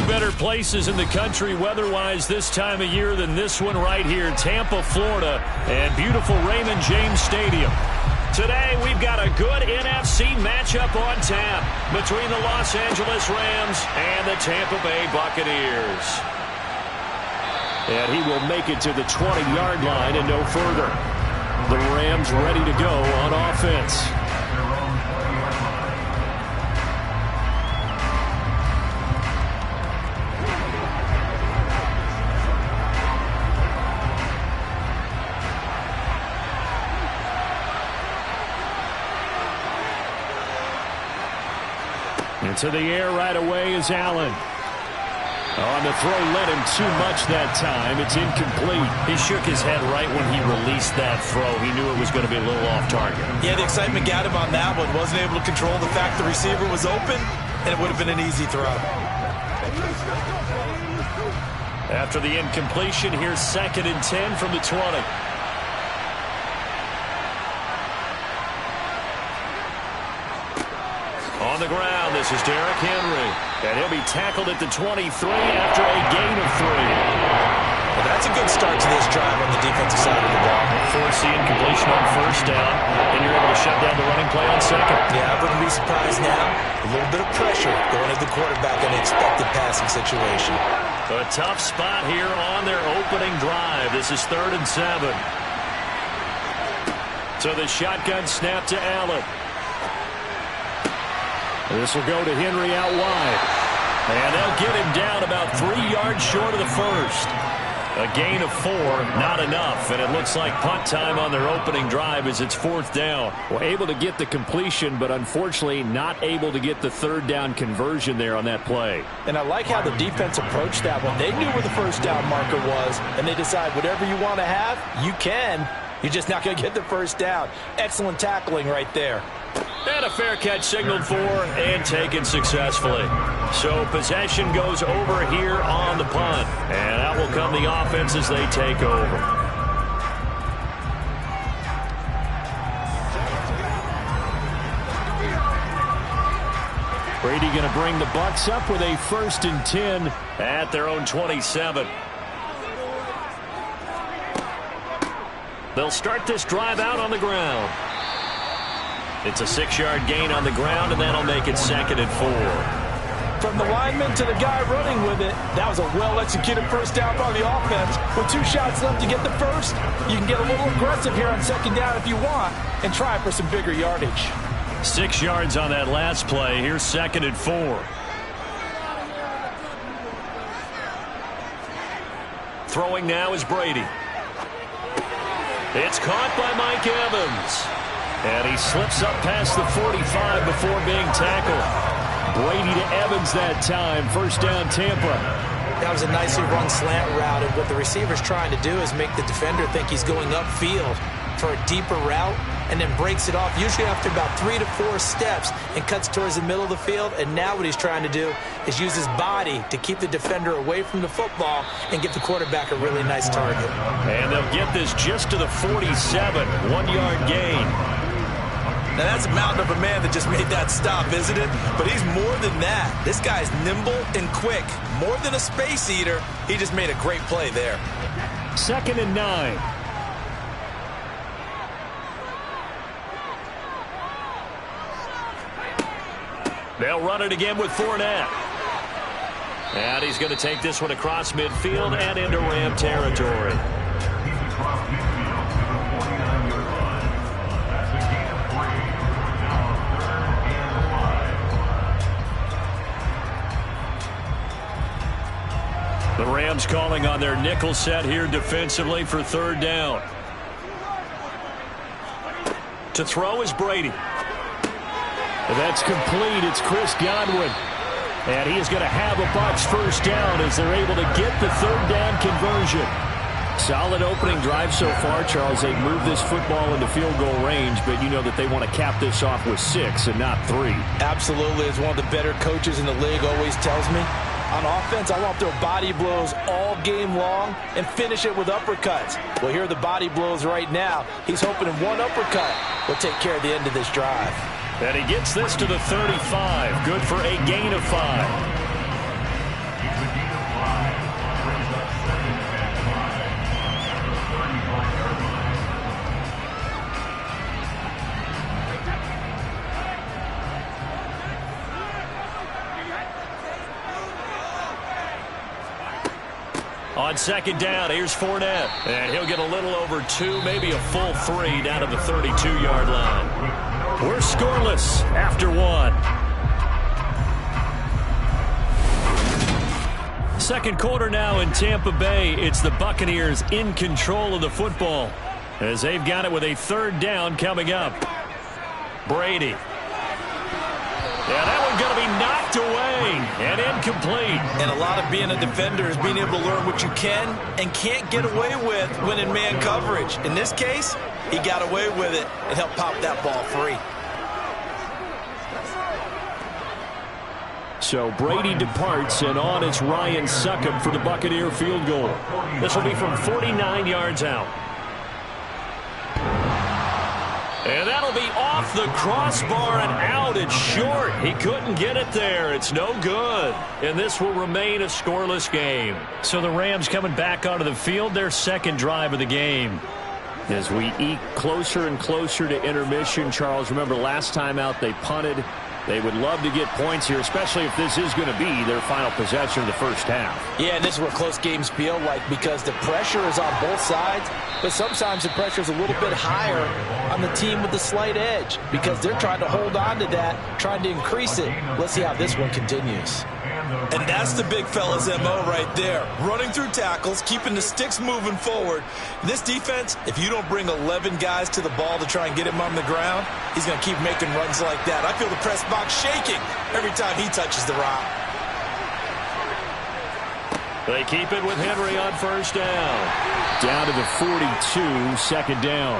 better places in the country weather-wise this time of year than this one right here, Tampa, Florida, and beautiful Raymond James Stadium. Today, we've got a good NFC matchup on tap between the Los Angeles Rams and the Tampa Bay Buccaneers. And he will make it to the 20-yard line and no further. The Rams ready to go on offense. Into the air right away is Allen. On the throw, led him too much that time. It's incomplete. He shook his head right when he released that throw. He knew it was going to be a little off target. Yeah, the excitement got him on that one. Wasn't able to control the fact the receiver was open, and it would have been an easy throw. After the incompletion, here's 2nd and 10 from the 20. On the ground, this is Derrick Henry. And he'll be tackled at the 23 after a gain of 3. Well, that's a good start to this drive on the defensive side of the ball. Force the incompletion on 1st down, and you're able to shut down the running play on 2nd. Yeah, I wouldn't be surprised now. A little bit of pressure going at the quarterback in an expected passing situation. A tough spot here on their opening drive. This is 3rd and 7. So the shotgun snap to Allen. This will go to Henry out wide. And they'll get him down about 3 yards short of the first. A gain of 4, not enough. And it looks like punt time on their opening drive as it's 4th down. Well, able to get the completion, but unfortunately not able to get the 3rd down conversion there on that play. And I like how the defense approached that one. They knew where the 1st down marker was, and they decide whatever you want to have, you can. You're just not going to get the 1st down. Excellent tackling right there. And a fair catch signaled for and taken successfully. So possession goes over here on the punt. And out will come the offense as they take over. Brady going to bring the Bucs up with a 1st and 10 at their own 27. They'll start this drive out on the ground. It's a 6-yard gain on the ground, and that'll make it 2nd and 4. From the lineman to the guy running with it, that was a well-executed 1st down by the offense. With 2 shots left to get the 1st, you can get a little aggressive here on 2nd down if you want and try for some bigger yardage. 6 yards on that last play. Here's 2nd and 4. Throwing now is Brady. It's caught by Mike Evans. And he slips up past the 45 before being tackled. Brady to Evans that time. 1st down, Tampa. That was a nicely run slant route, and what the receiver's trying to do is make the defender think he's going upfield for a deeper route, and then breaks it off, usually after about 3 to 4 steps, and cuts towards the middle of the field. And now what he's trying to do is use his body to keep the defender away from the football and give the quarterback a really nice target. And they'll get this just to the 47, 1-yard gain. Now, that's a mountain of a man that just made that stop, isn't it? But he's more than that. This guy's nimble and quick. More than a space eater, he just made a great play there. 2nd and 9. They'll run it again with Fournette. And he's going to take this one across midfield and into Ram territory. The Rams calling on their nickel set here defensively for 3rd down. To throw is Brady. That's complete. It's Chris Godwin. And he is going to have a Bucs 1st down as they're able to get the 3rd down conversion. Solid opening drive so far, Charles. They moved this football into field goal range, but you know that they want to cap this off with 6 and not 3. Absolutely. As one of the better coaches in the league always tells me, on offense, I want to throw body blows all game long and finish it with uppercuts. Well, here are the body blows right now. He's hoping one uppercut will take care of the end of this drive. And he gets this to the 35. Good for a gain of 5. On second down, here's Fournette. And he'll get a little over 2, maybe a full 3 down to the 32-yard line. We're scoreless after 1. Second quarter now in Tampa Bay. It's the Buccaneers in control of the football as they've got it with a third down coming up. Brady. Yeah, that one's going to be knocked away and incomplete. And a lot of being a defender is being able to learn what you can and can't get away with when in man coverage. In this case, he got away with it and helped pop that ball free. So Brady departs, and on it's Ryan Succop for the Buccaneer field goal. This will be from 49 yards out. And that'll be off the crossbar and out. It's short. He couldn't get it there. It's no good. And this will remain a scoreless game. So the Rams coming back onto the field, their second drive of the game. As we eke closer and closer to intermission, Charles, remember last time out they punted. They would love to get points here, especially if this is going to be their final possession of the first half. Yeah, and this is what close games feel like because the pressure is on both sides, but sometimes the pressure is a little bit higher on the team with the slight edge because they're trying to hold on to that, trying to increase it. Let's see how this one continues. And that's the big fella's MO right there. Running through tackles, keeping the sticks moving forward. This defense, if you don't bring 11 guys to the ball to try and get him on the ground, he's going to keep making runs like that. I feel the press box shaking every time he touches the rock. They keep it with Henry on first down. Down to the 42, second down.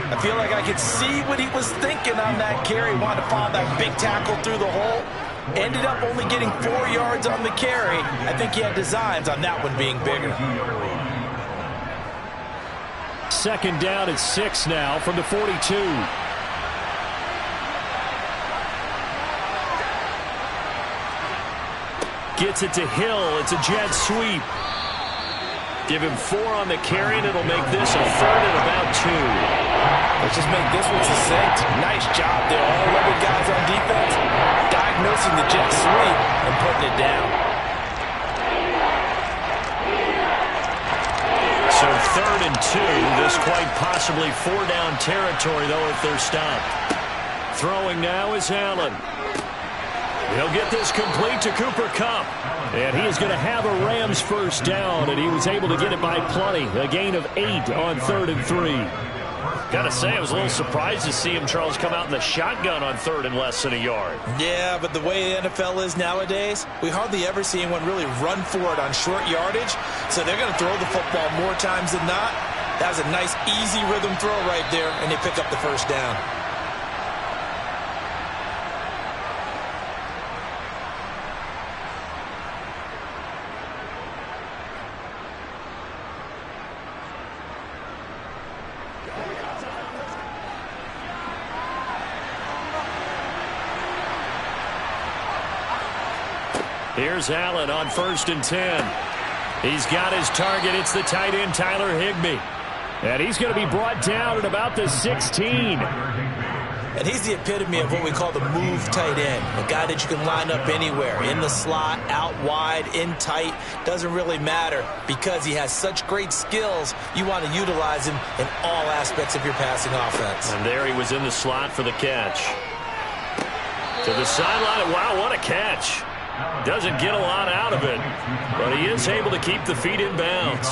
I feel like I could see what he was thinking on that carry. Wanted to follow that big tackle through the hole. Ended up only getting 4 yards on the carry. I think he had designs on that one being bigger. Second down at 6 now from the 42. Gets it to Hill. It's a jet sweep. Give him 4 on the carry, and it'll make this a third and about 2. Let's just make this one succinct. Nice job there. All 11 guys on defense diagnosing the jet sweep and putting it down. So third and 2. This quite possibly 4-down territory, though, if they're stopped. Throwing now is Allen. He'll get this complete to Cooper Kupp. And he is going to have a Rams first down, and he was able to get it by plenty. A gain of 8 on 3rd and 3. Gotta say, I was a little surprised to see him, Charles, come out in the shotgun on 3rd and less than a yard. Yeah, but the way the NFL is nowadays, we hardly ever see anyone really run for it on short yardage. So they're going to throw the football more times than not. That was a nice, easy rhythm throw right there, and they pick up the first down. Here's Allen on 1st and 10. He's got his target. It's the tight end, Tyler Higbee. And he's going to be brought down at about the 16. And he's the epitome of what we call the move tight end. A guy that you can line up anywhere. In the slot, out wide, in tight. Doesn't really matter because he has such great skills. You want to utilize him in all aspects of your passing offense. And there he was in the slot for the catch. To the sideline. Wow, what a catch. Doesn't get a lot out of it, but he is able to keep the feet in bounds.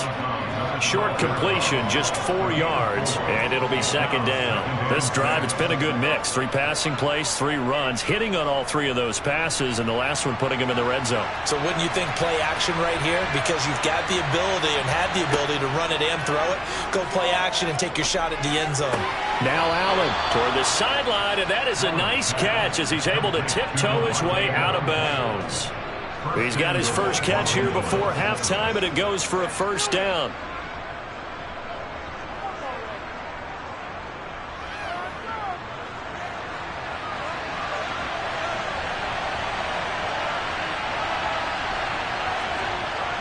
Short completion, just 4 yards, and it'll be second down. This drive, it's been a good mix. 3 passing plays, 3 runs, hitting on all 3 of those passes, and the last one putting him in the red zone. So wouldn't you think play action right here? Because you've got the ability and had the ability to run it and throw it. Go play action and take your shot at the end zone. Now Allen toward the sideline, and that is a nice catch as he's able to tiptoe his way out of bounds. He's got his first catch here before halftime, and it goes for a first down.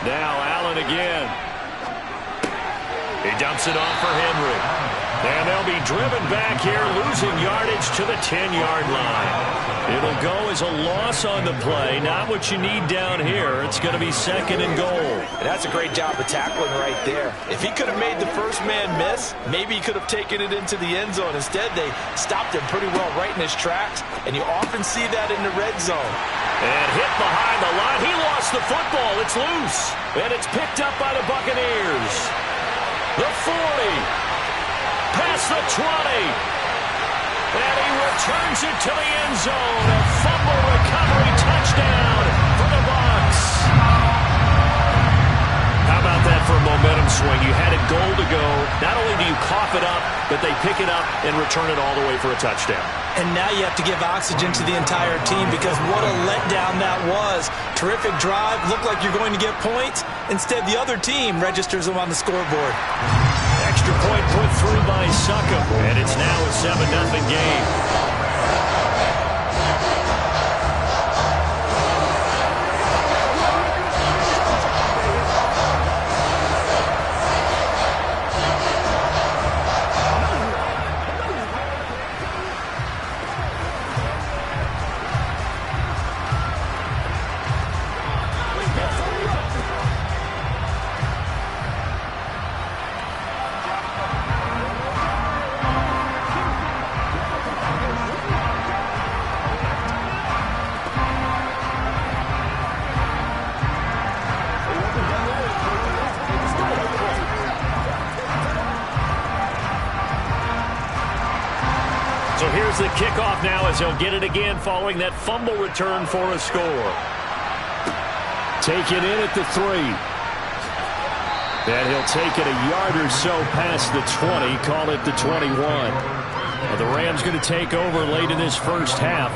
Now Allen again. He dumps it off for Henry. And they'll be driven back here, losing yardage to the 10-yard line. It'll go as a loss on the play. Not what you need down here. It's going to be 2nd and goal. And that's a great job of tackling right there. If he could have made the first man miss, maybe he could have taken it into the end zone. Instead, they stopped him pretty well right in his tracks, and you often see that in the red zone. And hit behind the line. He lost the football. It's loose. And it's picked up by the Buccaneers. The 40. Past the 20. And he returns it to the end zone. A fumble recovery touchdown for the Bucs. How about that for a momentum swing? You had a goal to go. Not only do you cough it up, but they pick it up and return it all the way for a touchdown. And now you have to give oxygen to the entire team because what a letdown that was. Terrific drive. Looked like you're going to get points. Instead, the other team registers them on the scoreboard. Extra point put through by Succop, and it's now a 7-0 game. So here's the kickoff now as he'll get it again following that fumble return for a score. Taken in at the 3. And he'll take it a yard or so past the 20, call it the 21. Well, the Rams going to take over late in this first half.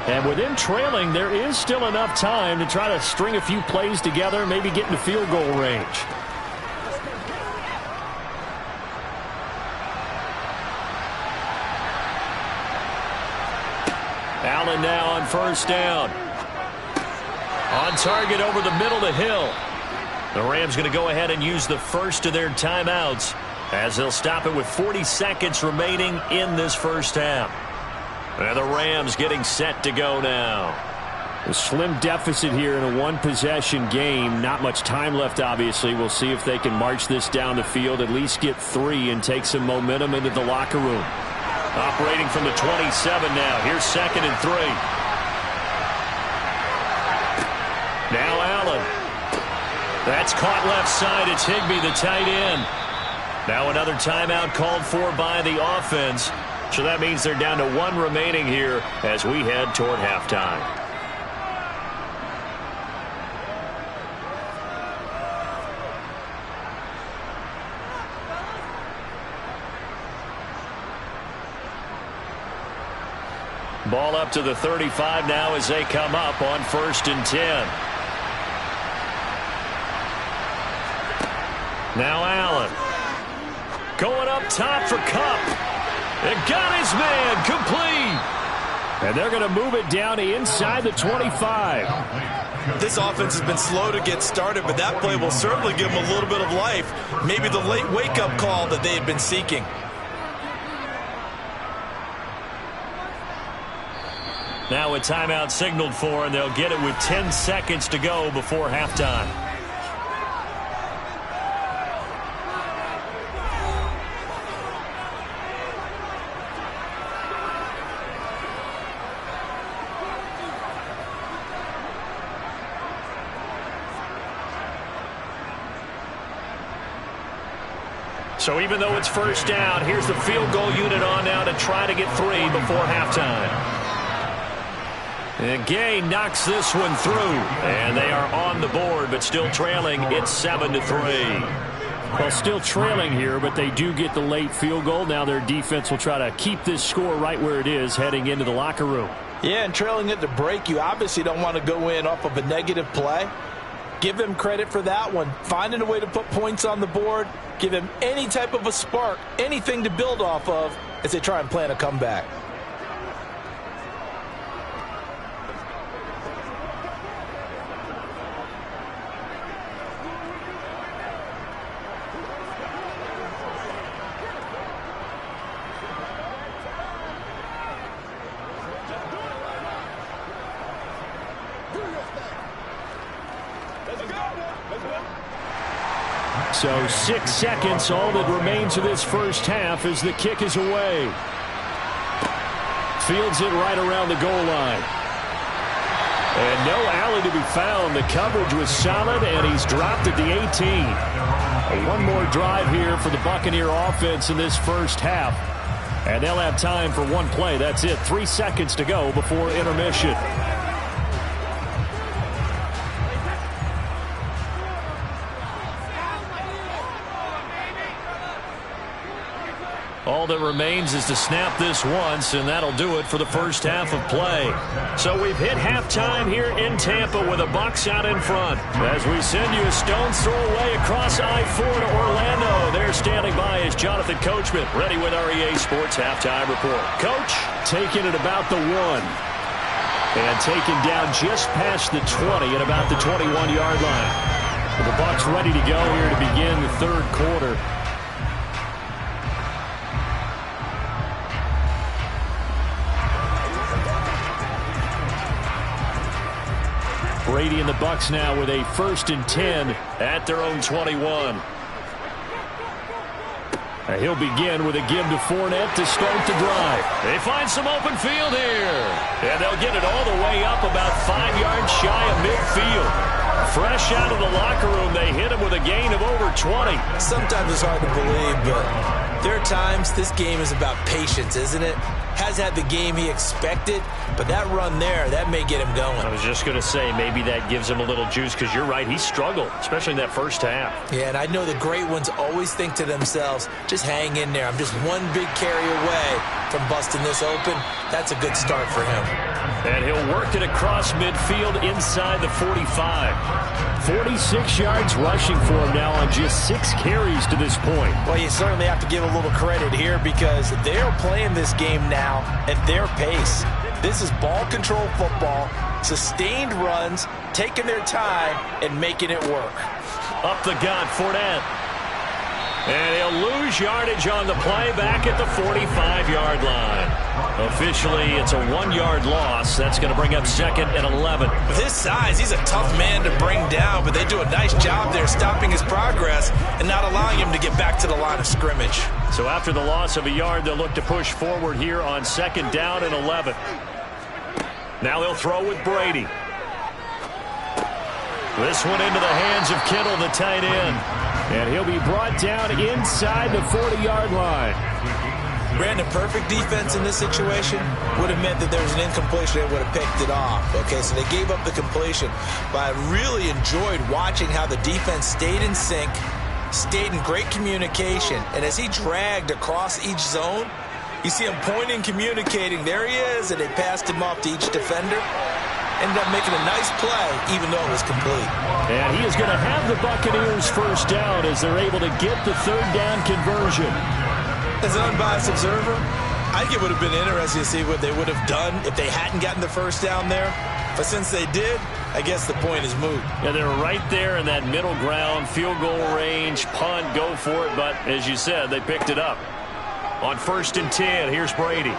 And with them trailing, there is still enough time to try to string a few plays together, maybe get into field goal range. Allen now on first down. On target over the middle to Hill. The Rams going to go ahead and use the first of their timeouts as they'll stop it with 40 seconds remaining in this first half. And the Rams getting set to go now. A slim deficit here in a one-possession game. Not much time left, obviously. We'll see if they can march this down the field, at least get 3 and take some momentum into the locker room. Operating from the 27 now. Here's 2nd and 3. Now Allen. That's caught left side. It's Higbee, the tight end. Now another timeout called for by the offense. So that means they're down to 1 remaining here as we head toward halftime. Ball up to the 35 now as they come up on 1st and 10. Now Allen. Going up top for Kupp. And got his man complete. And they're going to move it down to inside the 25. This offense has been slow to get started, but that play will certainly give them a little bit of life. Maybe the late wake-up call that they had been seeking. Now a timeout signaled for, and they'll get it with 10 seconds to go before halftime. So even though it's first down, here's the field goal unit on now to try to get 3 before halftime. And Gay knocks this one through. And they are on the board, but still trailing. It's 7-3. Well, still trailing here, but they do get the late field goal. Now their defense will try to keep this score right where it is heading into the locker room. Yeah, and trailing at the break, you obviously don't want to go in off of a negative play. Give them credit for that one. Finding a way to put points on the board. Give them any type of a spark, anything to build off of as they try and plan a comeback. So 6 seconds, all that remains of this first half as the kick is away. Fields it right around the goal line. And no alley to be found. The coverage was solid, and he's dropped at the 18. One more drive here for the Buccaneer offense in this first half. And they'll have time for one play. That's it. 3 seconds to go before intermission. All that remains is to snap this once, and that'll do it for the first half of play. So we've hit halftime here in Tampa with the Bucs out in front. As we send you a stone's throw away across I-4 to Orlando. There standing by is Jonathan Coachman, ready with our EA Sports Halftime Report. Coach, taking it about the 1. And taken down just past the 20 at about the 21-yard line. The Bucs ready to go here to begin the third quarter. Brady and the Bucs now with a 1st and 10 at their own 21. He'll begin with a give to Fournette to start the drive. They find some open field here. And they'll get it all the way up about 5 yards shy of midfield. Fresh out of the locker room, they hit him with a gain of over 20. Sometimes it's hard to believe, but there are times this game is about patience, isn't it? Has had the game he expected, but that run there, that may get him going. I was just going to say, maybe that gives him a little juice, because you're right, he struggled, especially in that first half. Yeah, and I know the great ones always think to themselves, just hang in there. I'm just one big carry away from busting this open. That's a good start for him. And he'll work it across midfield inside the 45. 46 yards rushing for him now on just 6 carries to this point. Well, you certainly have to give a little credit here because they're playing this game now at their pace. This is ball control football, sustained runs, taking their time, and making it work. Up the gut, Fournette. And he'll lose yardage on the play back at the 45-yard line. Officially, it's a 1-yard loss. That's going to bring up 2nd and 11. With his size, he's a tough man to bring down, but they do a nice job there stopping his progress and not allowing him to get back to the line of scrimmage. So after the loss of a yard, they'll look to push forward here on 2nd down and 11. Now they'll throw with Brady. This one into the hands of Kittle, the tight end. And he'll be brought down inside the 40-yard line. Brandon, perfect defense in this situation would have meant that there was an incompletion and would have picked it off. Okay, so they gave up the completion. But I really enjoyed watching how the defense stayed in sync, stayed in great communication. And as he dragged across each zone, you see him pointing, communicating. There he is, and they passed him off to each defender. Ended up making a nice play, even though it was complete. And he is going to have the Buccaneers first down as they're able to get the 3rd down conversion. As an unbiased observer, I think it would have been interesting to see what they would have done if they hadn't gotten the first down there. But since they did, I guess the point is moot. Yeah, they're right there in that middle ground, field goal range, punt, go for it. But as you said, they picked it up. On 1st and 10, here's Brady.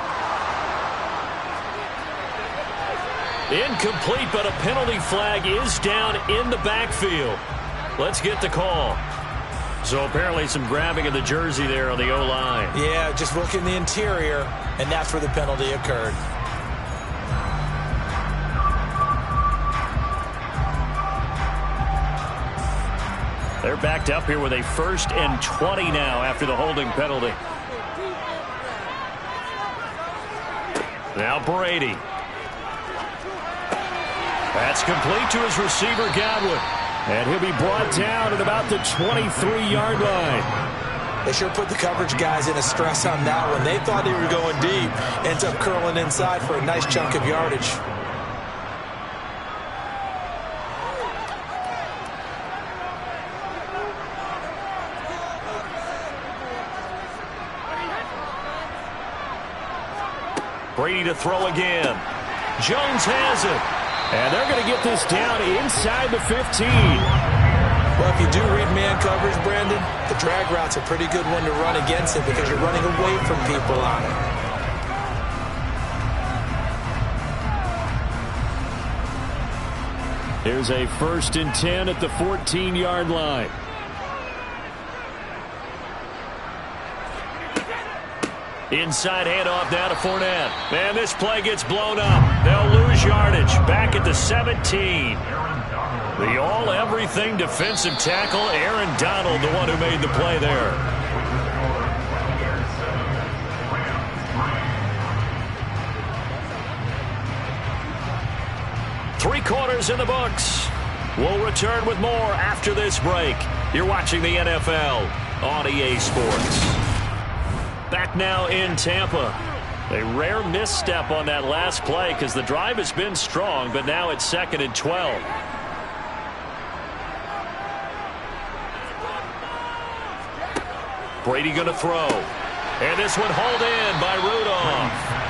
Incomplete, but a penalty flag is down in the backfield. Let's get the call. So apparently some grabbing of the jersey there on the O-line. Yeah, just looking the interior, and that's where the penalty occurred. They're backed up here with a 1st and 20 now after the holding penalty. Now Brady. That's complete to his receiver, Godwin. And he'll be brought down at about the 23-yard line. They sure put the coverage guys in a stress on that one. They thought they were going deep. Ends up curling inside for a nice chunk of yardage. Brady to throw again. Jones has it. And they're going to get this down inside the 15. Well, if you do read man coverage, Brandon, the drag route's a pretty good one to run against it because you're running away from people on it. Here's a 1st and 10 at the 14-yard line. Inside handoff now to Fournette. And this play gets blown up. They'll lose yardage. Back at the 17. The all-everything defensive tackle, Aaron Donald, the one who made the play there. Three quarters in the books. We'll return with more after this break. You're watching the NFL on EA Sports. Back now in Tampa. A rare misstep on that last play because the drive has been strong, but now it's 2nd and 12. Brady going to throw. And this one hauled in by Rudolph.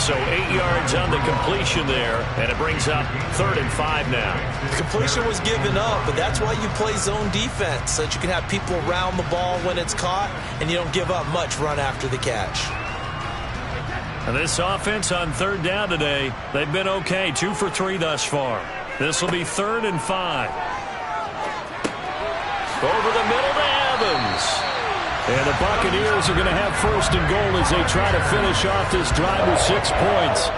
So 8 yards on the completion there, and it brings up 3rd and 5 now. The completion was given up, but that's why you play zone defense, so that you can have people around the ball when it's caught, and you don't give up much run after the catch. And this offense on 3rd down today, they've been okay, 2 for 3 thus far. This will be 3rd and 5. Over the middle to Evans. And the Buccaneers are going to have 1st and goal as they try to finish off this drive with 6 points.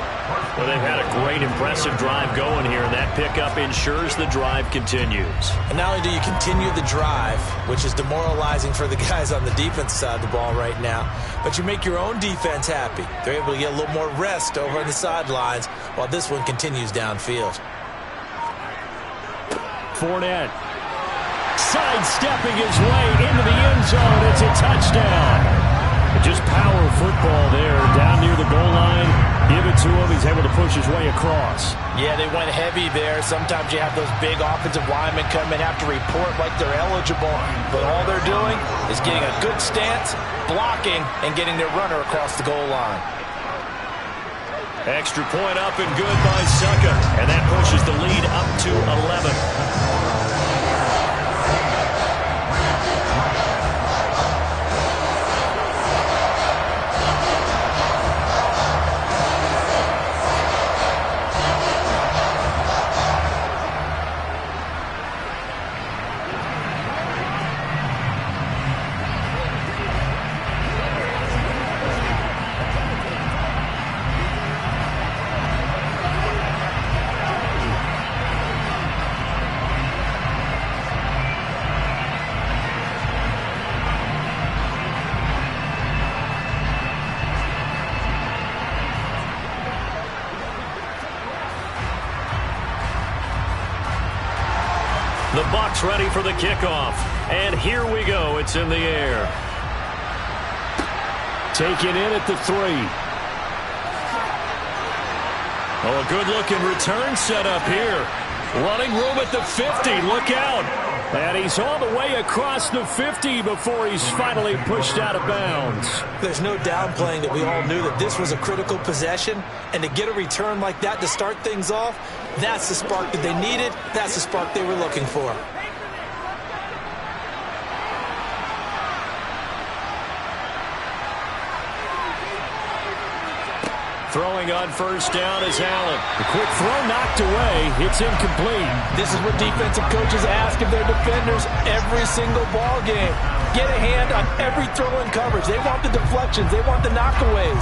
Well, they've had a great, impressive drive going here, and that pickup ensures the drive continues. And not only do you continue the drive, which is demoralizing for the guys on the defense side of the ball right now, but you make your own defense happy. They're able to get a little more rest over on the sidelines while this one continues downfield. Fournette. Sidestepping his way into the end zone. It's a touchdown. Just power football there down near the goal line. Give it to him. He's able to push his way across. Yeah, they went heavy there. Sometimes you have those big offensive linemen come and have to report like they're eligible. But all they're doing is getting a good stance, blocking, and getting their runner across the goal line. Extra point up and good by Succa. And that pushes the lead up to 11. The Bucs ready for the kickoff. And here we go. It's in the air. Taken in at the 3. Oh, a good-looking return set up here. Running room at the 50. Look out. And he's all the way across the 50 before he's finally pushed out of bounds. There's no downplaying that we all knew that this was a critical possession. And to get a return like that to start things off, that's the spark that they needed. That's the spark they were looking for. Throwing on 1st down is Allen. The quick throw knocked away. It's incomplete. This is what defensive coaches ask of their defenders every single ball game. Get a hand on every throw in coverage. They want the deflections. They want the knockaways.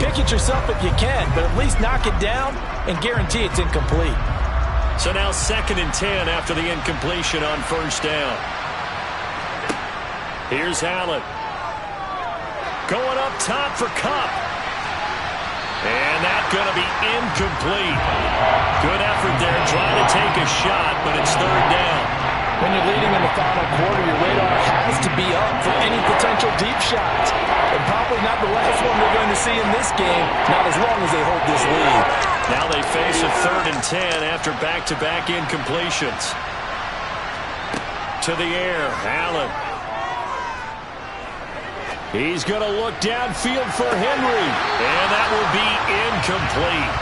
Pick it yourself if you can, but at least knock it down and guarantee it's incomplete. So now 2nd and 10 after the incompletion on 1st down. Here's Allen. Going up top for Kupp. And that's going to be incomplete. Good effort there trying to take a shot, but it's 3rd down. When you're leading in the final quarter, your radar has to be up for any potential deep shots. And probably not the last one we're going to see in this game, not as long as they hold this lead. Now they face a 3rd and 10 after back-to-back incompletions. To the air, Allen. He's going to look downfield for Henry. And that will be incomplete.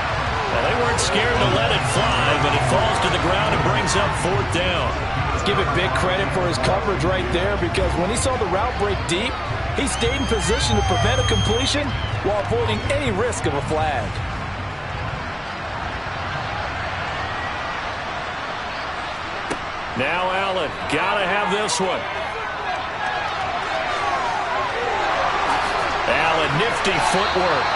Well, they weren't scared to let it fly, but it falls to the ground and brings up 4th down. Let's give it big credit for his coverage right there, because when he saw the route break deep, he stayed in position to prevent a completion while avoiding any risk of a flag. Now Allen, gotta have this one. Allen, nifty footwork.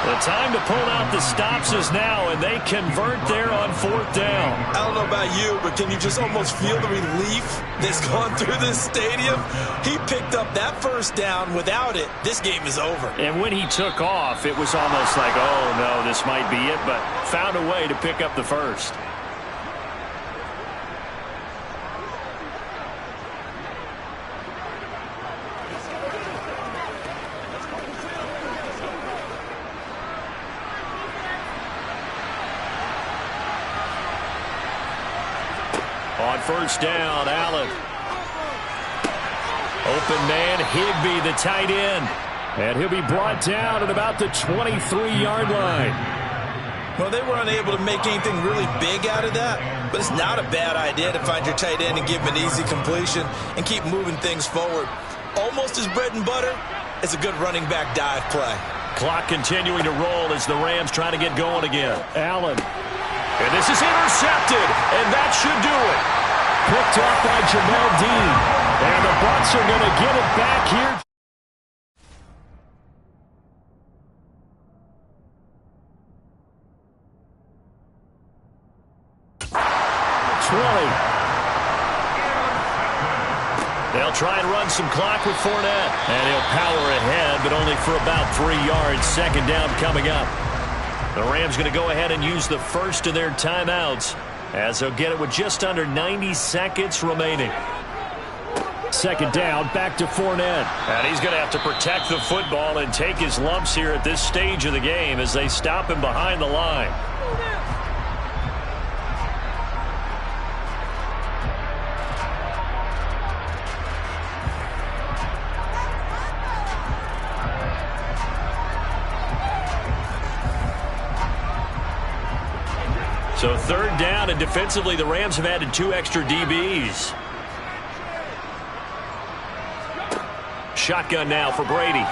The time to pull out the stops is now, and they convert there on 4th down. I don't know about you, but can you just almost feel the relief that's gone through this stadium? He picked up that first down. Without it, this game is over. And when he took off, it was almost like, oh, no, this might be it, but found a way to pick up the first. On 1st down, Allen. Open man, Higbee, the tight end. And he'll be brought down at about the 23-yard line. Well, they were unable to make anything really big out of that, but it's not a bad idea to find your tight end and give him an easy completion and keep moving things forward. Almost as bread and butter as a good running back dive play. Clock continuing to roll as the Rams try to get going again. Allen. And this is intercepted, and that should do it. Picked off by Jamel Dean. And the Bucs are going to get it back here. They'll try and run some clock with Fournette. And he'll power ahead, but only for about 3 yards. 2nd down coming up. The Rams going to go ahead and use the first of their timeouts as they'll get it with just under 90 seconds remaining. 2nd down, back to Fournette. And he's going to have to protect the football and take his lumps here at this stage of the game as they stop him behind the line. So 3rd down, and defensively the Rams have added 2 extra DBs. Shotgun now for Brady.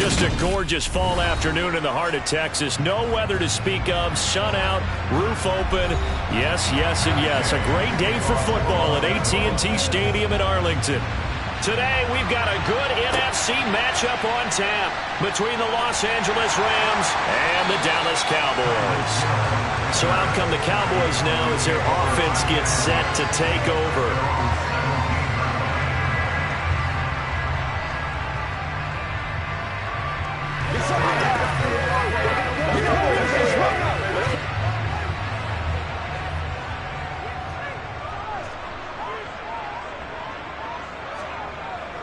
Just a gorgeous fall afternoon in the heart of Texas. No weather to speak of. Sun out, roof open. Yes, yes, and yes. A great day for football at AT&T Stadium in Arlington. Today, we've got a good NFC matchup on tap between the Los Angeles Rams and the Dallas Cowboys. So out come the Cowboys now as their offense gets set to take over.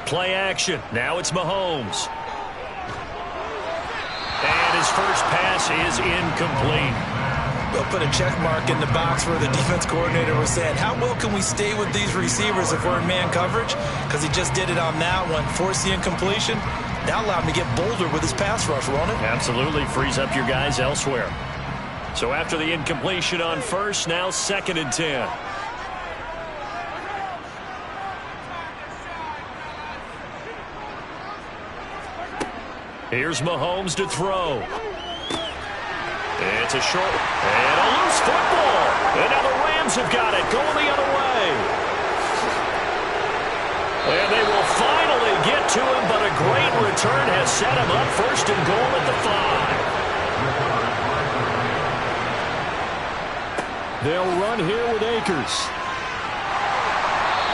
Play action. Now it's Mahomes. And his first pass is incomplete. They'll put a check mark in the box where the defense coordinator was saying, how well can we stay with these receivers if we're in man coverage? Because he just did it on that one. Force the incompletion. Now allow him to get bolder with his pass rush, won't it? Absolutely. Frees up your guys elsewhere. So after the incompletion on first, now 2nd and 10. Here's Mahomes to throw. It's a short and a loose football. And now the Rams have got it going the other way. And they will finally get to him, but a great return has set him up 1st and goal at the 5. They'll run here with Akers.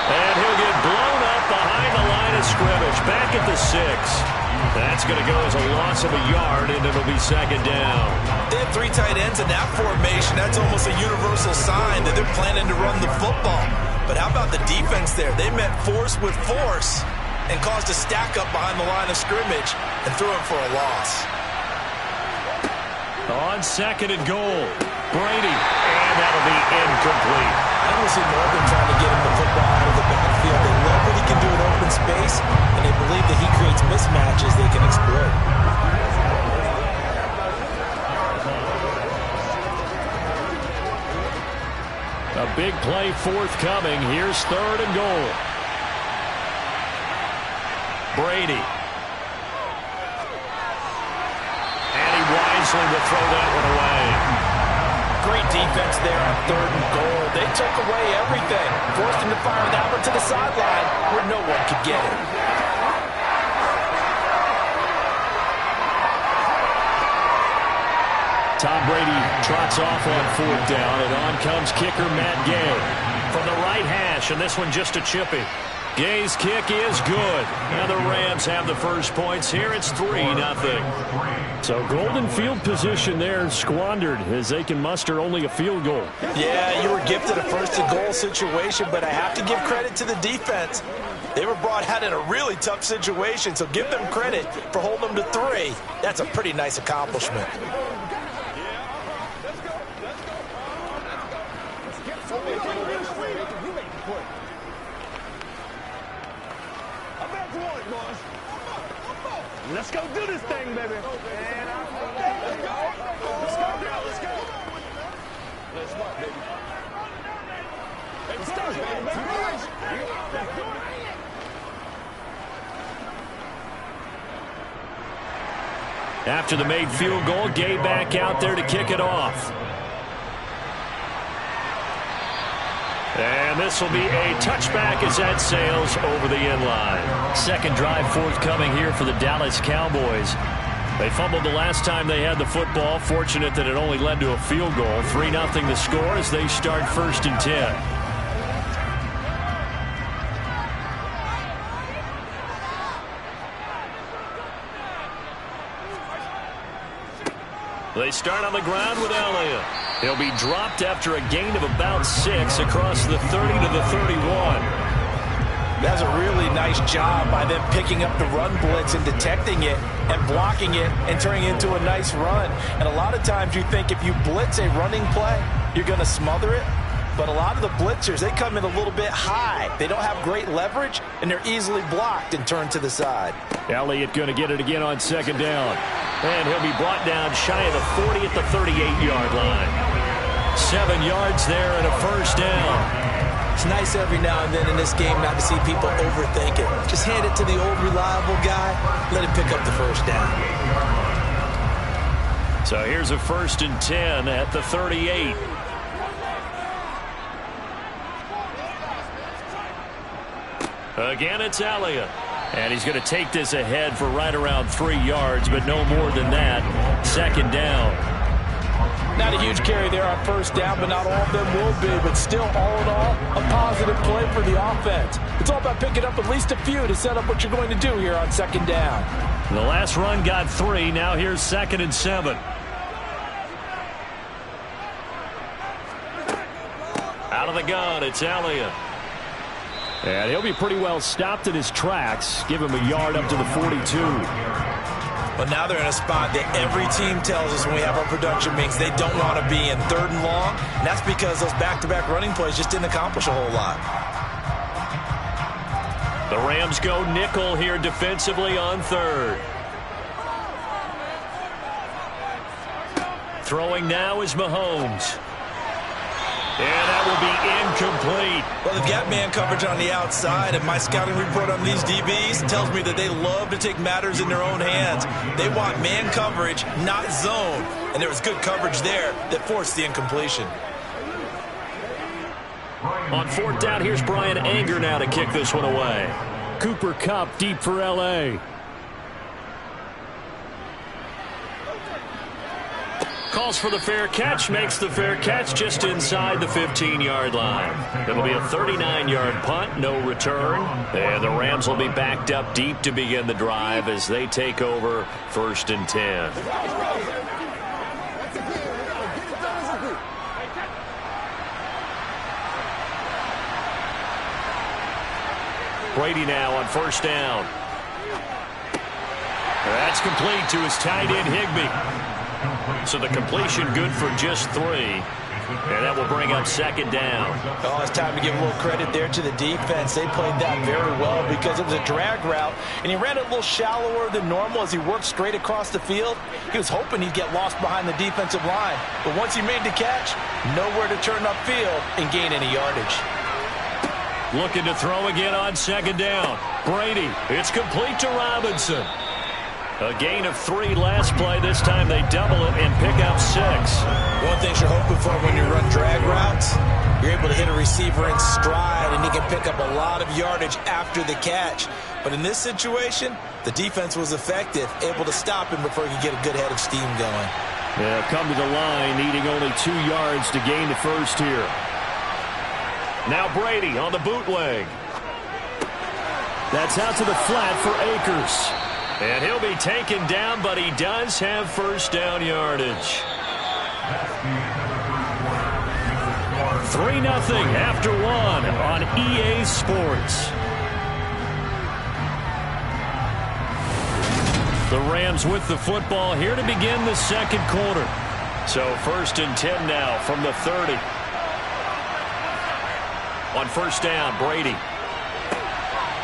And he'll get blown up behind the line of scrimmage. Back at the 6. That's going to go as a loss of a yard, and it'll be 2nd down. They have 3 tight ends in that formation. That's almost a universal sign that they're planning to run the football. But how about the defense there? They met force with force and caused a stack up behind the line of scrimmage and threw him for a loss. On 2nd and goal, Brady, and that'll be incomplete. I don't see Morgan trying to get him the football out of the backfield. They love what he can do in open space, and they believe that he creates mismatches they can exploit. A big play forthcoming. Here's 3rd and goal. Brady. And he wisely will throw that one away. Great defense there on 3rd and goal. They took away everything. Forced him to fire that one to the sideline where no one could get it. Tom Brady trots off on 4th down, and on comes kicker Matt Gay from the right hash, and this one just a chippy. Gay's kick is good. And the Rams have the first points here. It's 3-0. So golden field position there squandered as they can muster only a field goal. Yeah, you were gifted a 1st and goal situation, but I have to give credit to the defense. They were brought out in a really tough situation, so give them credit for holding them to 3. That's a pretty nice accomplishment. Let's go do this thing, baby. Let's go. Let's go, baby. Let's go, baby. After the made field goal, Gay back out there to kick it off. And this will be a touchback as that sails over the end line. 2nd drive forthcoming here for the Dallas Cowboys. They fumbled the last time they had the football. Fortunate that it only led to a field goal. 3-0 the score as they start 1st and 10. They start on the ground with Elliott. He'll be dropped after a gain of about 6 across the 30 to the 31. That's a really nice job by them picking up the run blitz and detecting it and blocking it and turning it into a nice run. And a lot of times you think if you blitz a running play, you're going to smother it. But a lot of the blitzers, they come in a little bit high. They don't have great leverage, and they're easily blocked and turned to the side. Elliott going to get it again on 2nd down. And he'll be brought down shy of the 40 at the 38-yard line. 7 yards there and a 1st down. It's nice every now and then in this game not to see people overthink it. Just hand it to the old reliable guy. Let him pick up the first down. So here's a 1st and 10 at the 38. Again, it's Elliott. And he's going to take this ahead for right around 3 yards, but no more than that. 2nd down. Not a huge carry there on 1st down, but not all of them will be. But still, all in all, a positive play for the offense. It's all about picking up at least a few to set up what you're going to do here on 2nd down. The last run got 3. Now here's 2nd and 7. Out of the gun, it's Elliott. And he'll be pretty well stopped in his tracks. Give him a yard up to the 42. But now they're in a spot that every team tells us when we have our production meetings they don't want to be in 3rd and long. And that's because those back-to-back running plays just didn't accomplish a whole lot. The Rams go nickel here defensively on 3rd. Throwing now is Mahomes. And that will be incomplete. Well, they've got man coverage on the outside, and my scouting report on these DBs tells me that they love to take matters in their own hands. They want man coverage, not zone. And there was good coverage there that forced the incompletion. On 4th down, here's Brian Anger now to kick this one away. Cooper Kupp deep for L.A. Calls for the fair catch, makes the fair catch just inside the 15-yard line. It'll be a 39-yard punt, no return. And the Rams will be backed up deep to begin the drive as they take over 1st and 10. Brady now on 1st down. That's complete to his tight end, Higbee. So the completion good for just 3. And that will bring up 2nd down. Oh, it's time to give a little credit there to the defense. They played that very well because it was a drag route, and he ran it a little shallower than normal as he worked straight across the field. He was hoping he'd get lost behind the defensive line. But once he made the catch, nowhere to turn upfield and gain any yardage. Looking to throw again on 2nd down. Brady, it's complete to Robinson. A gain of 3 last play. This time they double it and pick up 6. One thing you're hoping for when you run drag routes, you're able to hit a receiver in stride, and he can pick up a lot of yardage after the catch. But in this situation, the defense was effective, able to stop him before he could get a good head of steam going. Yeah, come to the line, needing only 2 yards to gain the first here. Now Brady on the bootleg. That's out to the flat for Akers. And he'll be taken down, but he does have 1st down yardage. 3-0 after 1 on EA Sports. The Rams with the football here to begin the 2nd quarter. So 1st and 10 now from the 30. On 1st down, Brady.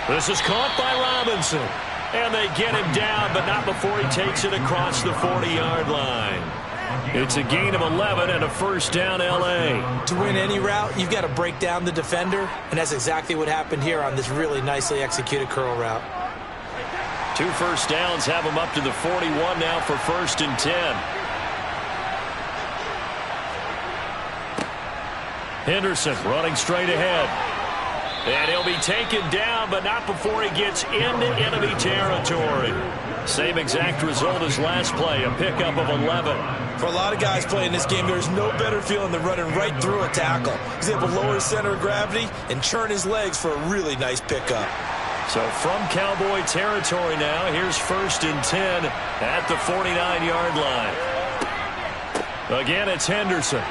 This is caught by Robinson. And they get him down, but not before he takes it across the 40-yard line. It's a gain of 11 and a 1st down L.A. To win any route, you've got to break down the defender, and that's exactly what happened here on this really nicely executed curl route. 2 first downs have him up to the 41 now for 1st and 10. Henderson running straight ahead. And he'll be taken down, but not before he gets into enemy territory. Same exact result as last play, a pickup of 11. For a lot of guys playing this game, there's no better feeling than running right through a tackle. He's able to lower his center of gravity and churn his legs for a really nice pickup. So from Cowboy territory now, here's 1st and 10 at the 49-yard line. Again, it's Henderson.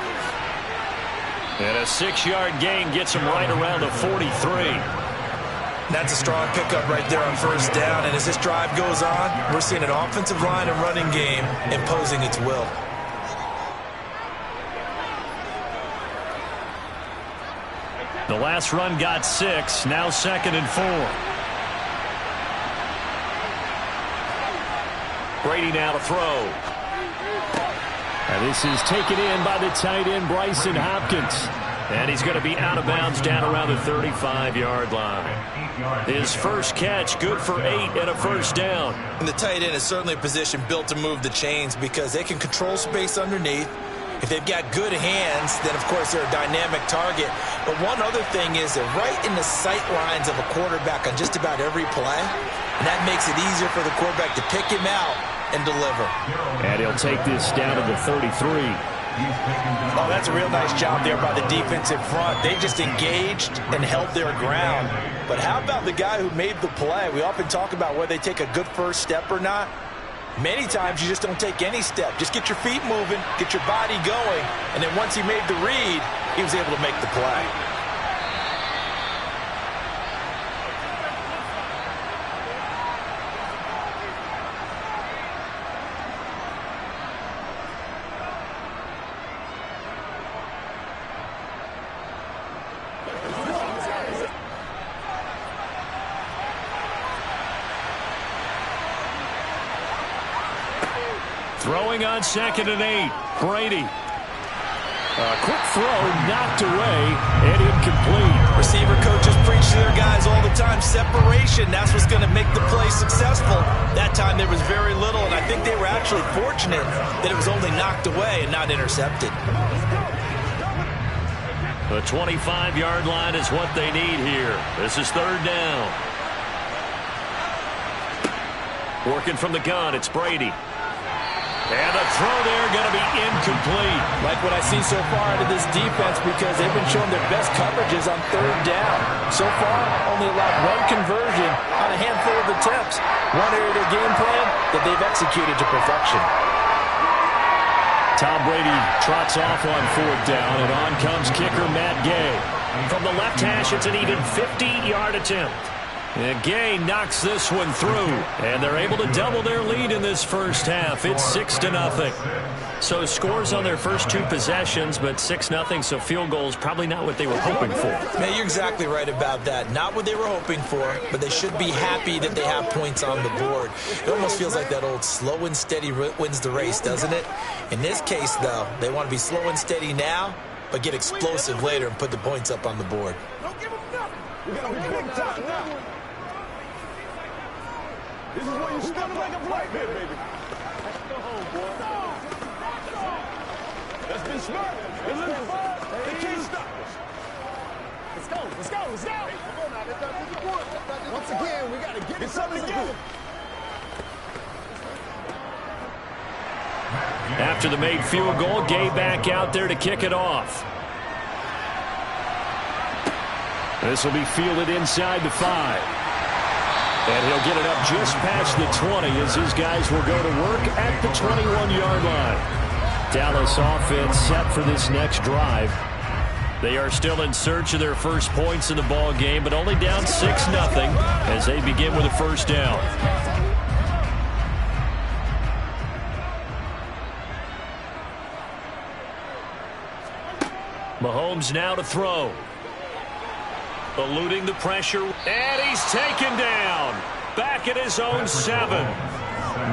And a 6-yard gain gets him right around the 43. That's a strong pickup right there on 1st down. And as this drive goes on, we're seeing an offensive line and running game imposing its will. The last run got 6. Now 2nd and 4. Brady now to throw. And this is taken in by the tight end, Bryson Hopkins. And he's going to be out of bounds down around the 35-yard line. His first catch, good for 8 and a first down. And the tight end is certainly a position built to move the chains because they can control space underneath. If they've got good hands, then, of course, they're a dynamic target. But one other thing is they're right in the sight lines of a quarterback on just about every play. And that makes it easier for the quarterback to pick him out and deliver. And he'll take this down to the 33. Oh, that's a real nice job there by the defensive front. They just engaged and held their ground. But how about the guy who made the play? We often talk about whether they take a good first step or not. Many times you just don't take any step. Just get your feet moving, get your body going, and then once he made the read, he was able to make the play. Throwing on 2nd and 8. Brady. A quick throw knocked away and incomplete. Receiver coaches preach to their guys all the time. Separation, that's what's going to make the play successful. That time there was very little, and I think they were actually fortunate that it was only knocked away and not intercepted. The 25-yard line is what they need here. This is 3rd down. Working from the gun, it's Brady. And the throw there going to be incomplete. Like what I see so far out of this defense because they've been showing their best coverages on 3rd down. So far, only allowed 1 conversion on a handful of attempts. One area of their game plan that they've executed to perfection. Tom Brady trots off on 4th down, and on comes kicker Matt Gay. From the left hash, it's an even 50-yard attempt. And Gay knocks this one through, and they're able to double their lead in this first half. It's 6-0. So scores on their first 2 possessions, but 6-0, so field goals probably not what they were hoping for. Man, you're exactly right about that. Not what they were hoping for, but they should be happy that they have points on the board. It almost feels like that old slow and steady wins the race, doesn't it? In this case, though, they want to be slow and steady now, but get explosive later and put the points up on the board. Don't give him nothing. We're going to be big time now. This is where you step like a play, baby. Let's go home, boy. Let's be smart. They can't stop us. Let's go. Let's go. Let's go. Hey, come on now. Let's not disappoint. Once again, we got to get something together. After the made field goal, Gay back out there to kick it off. This will be fielded inside the 5. And he'll get it up just past the 20 as his guys will go to work at the 21-yard line. Dallas offense set for this next drive. They are still in search of their first points in the ball game, but only down 6-0 as they begin with a first down. Mahomes now to throw. Eluding the pressure, and he's taken down. Back at his own 7.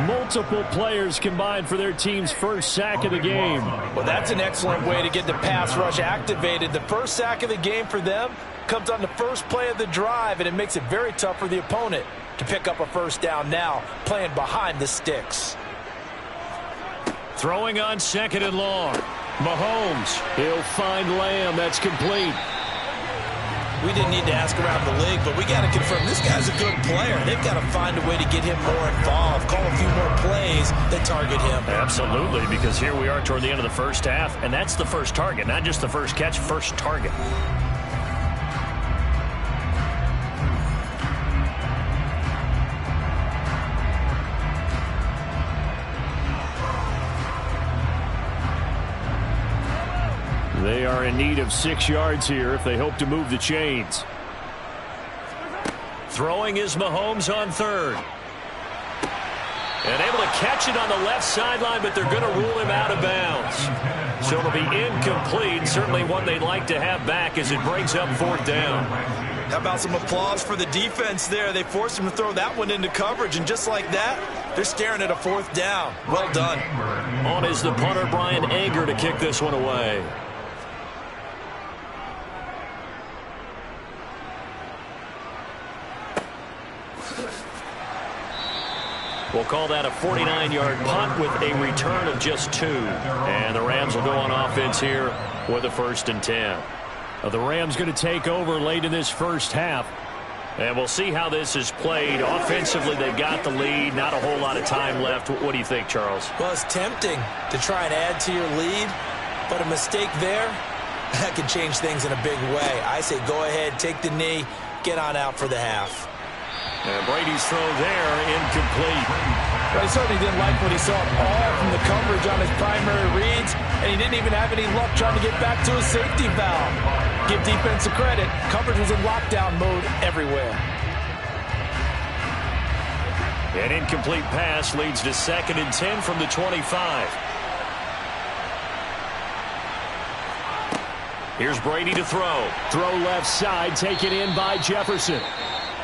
Multiple players combined for their team's first sack of the game. Well, that's an excellent way to get the pass rush activated. The first sack of the game for them comes on the first play of the drive, and it makes it very tough for the opponent to pick up a first down now, playing behind the sticks. Throwing on 2nd and long. Mahomes, he'll find Lamb. That's complete. We didn't need to ask around the league, but we got to confirm this guy's a good player. They've got to find a way to get him more involved, call a few more plays that target him. Absolutely, because here we are toward the end of the first half, and that's the first target, not just the first catch, first target. They are in need of 6 yards here if they hope to move the chains. Throwing is Mahomes on 3rd. And able to catch it on the left sideline, but they're going to rule him out of bounds. So it'll be incomplete. Certainly one they'd like to have back as it brings up 4th down. How about some applause for the defense there? They forced him to throw that one into coverage, and just like that, they're staring at a 4th down. Well done. On is the punter, Brian Anger, to kick this one away. We'll call that a 49-yard punt with a return of just 2. And the Rams will go on offense here with a 1st and 10. The Rams going to take over late in this first half. And we'll see how this is played. Offensively, they've got the lead. Not a whole lot of time left. What do you think, Charles? Well, it's tempting to try and add to your lead, but a mistake there, that can change things in a big way. I say go ahead, take the knee, get on out for the half. And Brady's throw there, incomplete. But he certainly didn't like what he saw all from the coverage on his primary reads, and he didn't even have any luck trying to get back to his safety valve. Give defense a credit. Coverage was in lockdown mode everywhere. An incomplete pass leads to 2nd and 10 from the 25. Here's Brady to throw. Throw left side, taken in by Jefferson.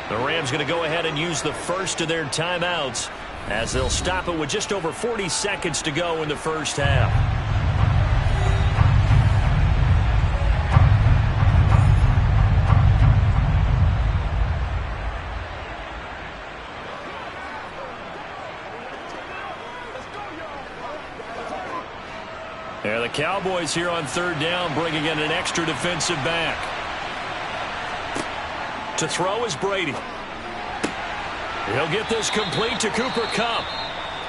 The Rams going to go ahead and use the first of their timeouts as they'll stop it with just over 40 seconds to go in the first half. There the Cowboys here on 3rd down, bringing in an extra defensive back. To throw is Brady. He'll get this complete to Cooper Kupp.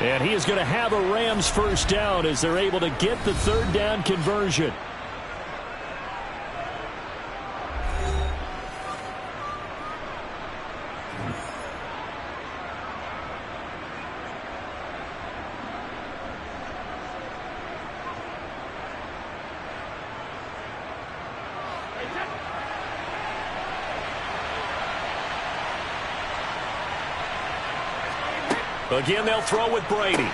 And he is going to have a Rams 1st down as they're able to get the 3rd down conversion. Again, they'll throw with Brady.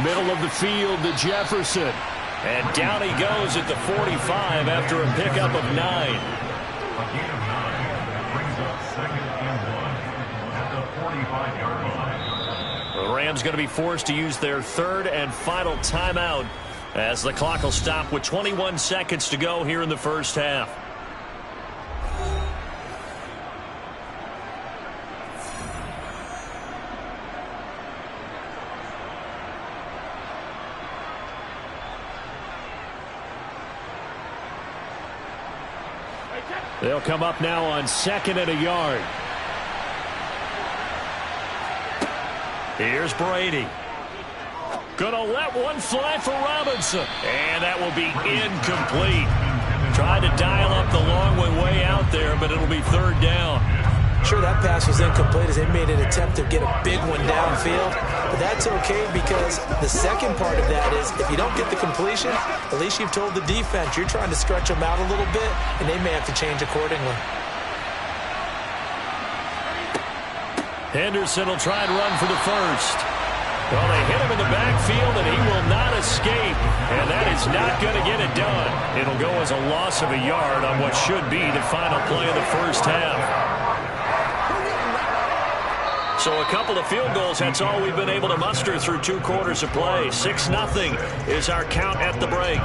Middle of the field to Jefferson. And down he goes at the 45 after a pickup of 9. The Rams going to be forced to use their 3rd and final timeout as the clock will stop with 21 seconds to go here in the first half. They'll come up now on 2nd and a yard. Here's Brady. Gonna let one fly for Robinson. And that will be incomplete. Tried to dial up the long way out there, but it'll be 3rd down. Sure, that pass was incomplete as they made an attempt to get a big one downfield. But that's okay because the second part of that is if you don't get the completion, at least you've told the defense you're trying to stretch them out a little bit, and they may have to change accordingly. Henderson will try and run for the 1st. Well, they hit him in the backfield, and he will not escape. And that is not going to get it done. It'll go as a loss of a yard on what should be the final play of the first half. So a couple of field goals, that's all we've been able to muster through 2 quarters of play. 6-0 is our count at the break.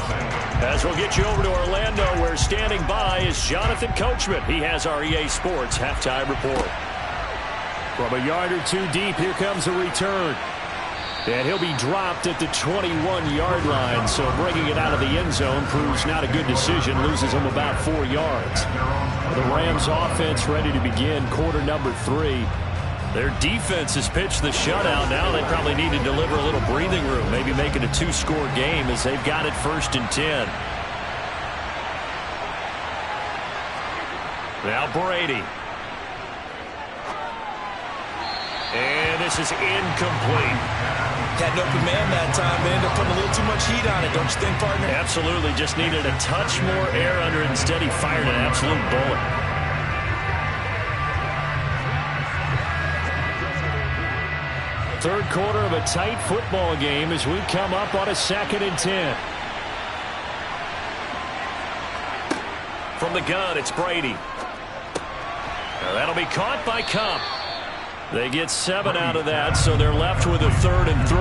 As we'll get you over to Orlando, where standing by is Jonathan Coachman. He has our EA Sports halftime report. From a yard or 2 deep, here comes a return. And he'll be dropped at the 21-yard line, so bringing it out of the end zone proves not a good decision, loses him about 4 yards. The Rams offense ready to begin quarter number 3. Their defense has pitched the shutout. Now they probably need to deliver a little breathing room, maybe make it a 2-score game as they've got it 1st and 10. Now Brady. And this is incomplete. Had an open man that time. They ended up putting a little too much heat on it, don't you think, partner? Absolutely. Just needed a touch more air under it. Instead, he fired an absolute bullet. Third quarter of a tight football game as we come up on a 2nd and 10. From the gun, it's Brady. Now that'll be caught by Kupp. They get 7 out of that, so they're left with a 3rd and 3.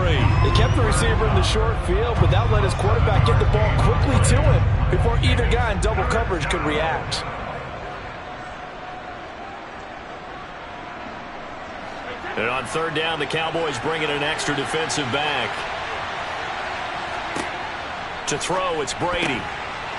They kept the receiver in the short field, but that let his quarterback get the ball quickly to him before either guy in double coverage could react. And on third down, the Cowboys bring in an extra defensive back. To throw, it's Brady.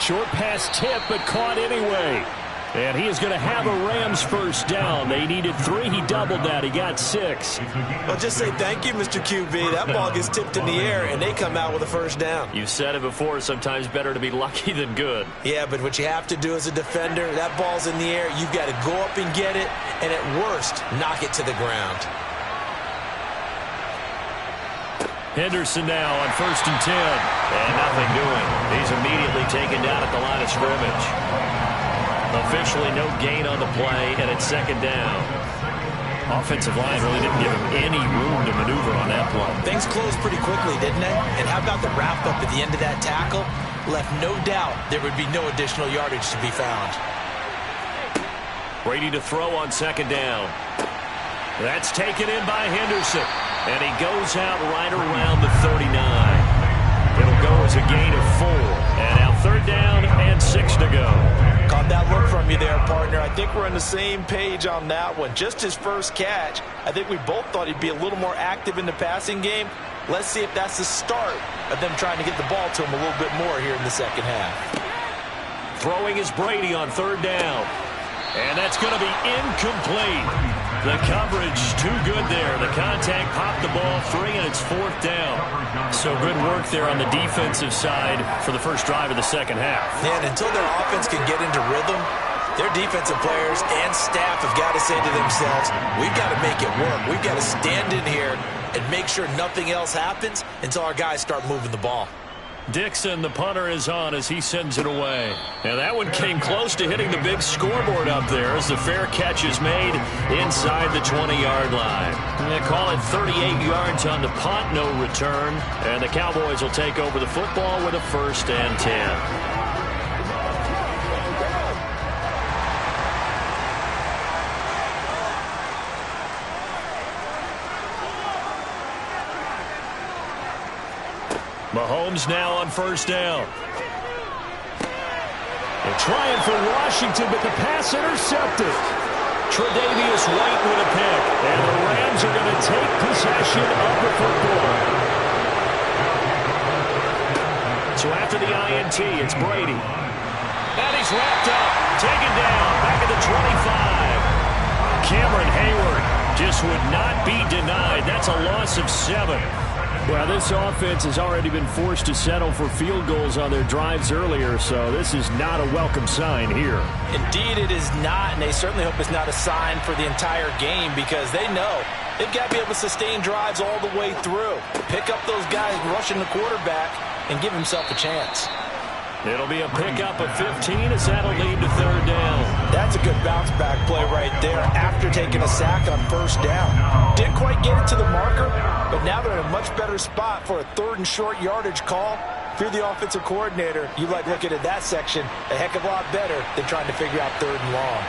Short pass tip, but caught anyway. And he is going to have a Rams first down. They needed 3. He doubled that. He got 6. Well, just say thank you, Mr. QB. That ball gets tipped in the air, and they come out with a first down. You've said it before, sometimes better to be lucky than good. Yeah, but what you have to do as a defender, that ball's in the air. You've got to go up and get it, and at worst, knock it to the ground. Henderson now on 1st and 10. And nothing doing. He's immediately taken down at the line of scrimmage. Officially no gain on the play, and it's 2nd down. Offensive line really didn't give him any room to maneuver on that play. Things closed pretty quickly, didn't they? And how about the wrap-up at the end of that tackle? Left no doubt there would be no additional yardage to be found. Brady to throw on 2nd down. That's taken in by Henderson. And he goes out right around the 39. It'll go as a gain of 4. And now 3rd down and 6 to go. Caught that look from you there, partner. I think we're on the same page on that one. Just his first catch. I think we both thought he'd be a little more active in the passing game. Let's see if that's the start of them trying to get the ball to him a little bit more here in the second half. Throwing is Brady on 3rd down. And that's going to be incomplete. The coverage too good there. The contact popped the ball free, and it's 4th down. So good work there on the defensive side for the first drive of the second half. Yeah, and until their offense can get into rhythm, their defensive players and staff have got to say to themselves, we've got to make it work. We've got to stand in here and make sure nothing else happens until our guys start moving the ball. Dixon, the punter, is on as he sends it away. Now that one came close to hitting the big scoreboard up there as the fair catch is made inside the 20-yard line. They call it 38 yards on the punt, no return. And the Cowboys will take over the football with a 1st and 10. Mahomes now on 1st down. They're trying for Washington, but the pass intercepted. Tre'Davious White with a pick. And the Rams are going to take possession of the football. So after the INT, it's Brady. And he's wrapped up. Taken down. Back at the 25. Cameron Hayward just would not be denied. That's a loss of 7. Well, this offense has already been forced to settle for field goals on their drives earlier, so this is not a welcome sign here. Indeed, it is not, and they certainly hope it's not a sign for the entire game because they know they've got to be able to sustain drives all the way through. Pick up those guys rushing the quarterback and give himself a chance. It'll be a pickup of 15 as that'll lead to 3rd down. That's a good bounce-back play right there after taking a sack on 1st down. Didn't quite get it to the marker, but now they're in a much better spot for a 3rd and short yardage call. If you're the offensive coordinator, you like looking at that section a heck of a lot better than trying to figure out 3rd and long.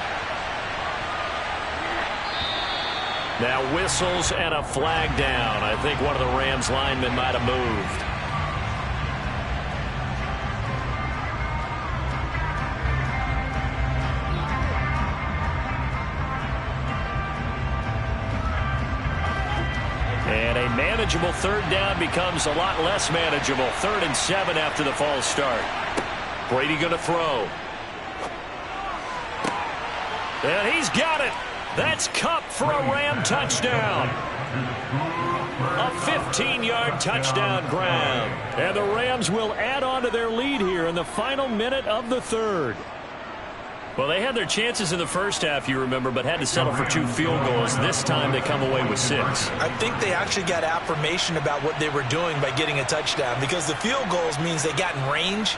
Now whistles and a flag down. I think one of the Rams linemen might have moved. And a manageable 3rd down becomes a lot less manageable. 3rd and 7 after the false start. Brady going to throw. And he's got it. That's Kupp for a Ram touchdown. A 15-yard touchdown grab. And the Rams will add on to their lead here in the final minute of the 3rd. Well, they had their chances in the first half, you remember, but had to settle for 2 field goals. This time they come away with 6. I think they actually got affirmation about what they were doing by getting a touchdown because the field goals means they got in range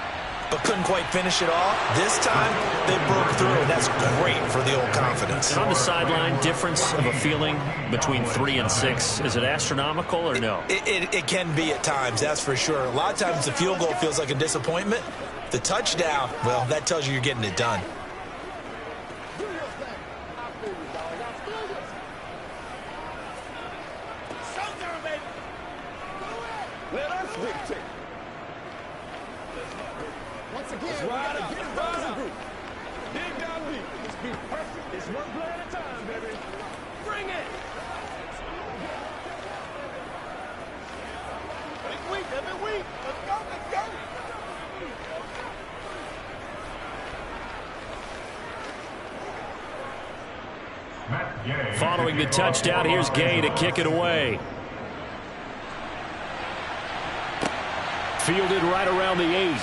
but couldn't quite finish it off. This time they broke through, and that's great for the old confidence. And on the sideline, difference of a feeling between 3 and 6, is it astronomical or no? It can be at times, that's for sure. A lot of times the field goal feels like a disappointment. The touchdown, well, that tells you you're getting it done. Let us dictate. Once again, we gotta get it done as a group. Dig down deep. Let's be perfect. It's one play at a time, baby. Bring it. Following the touchdown, here's Gay to kick it away. Fielded right around the 8.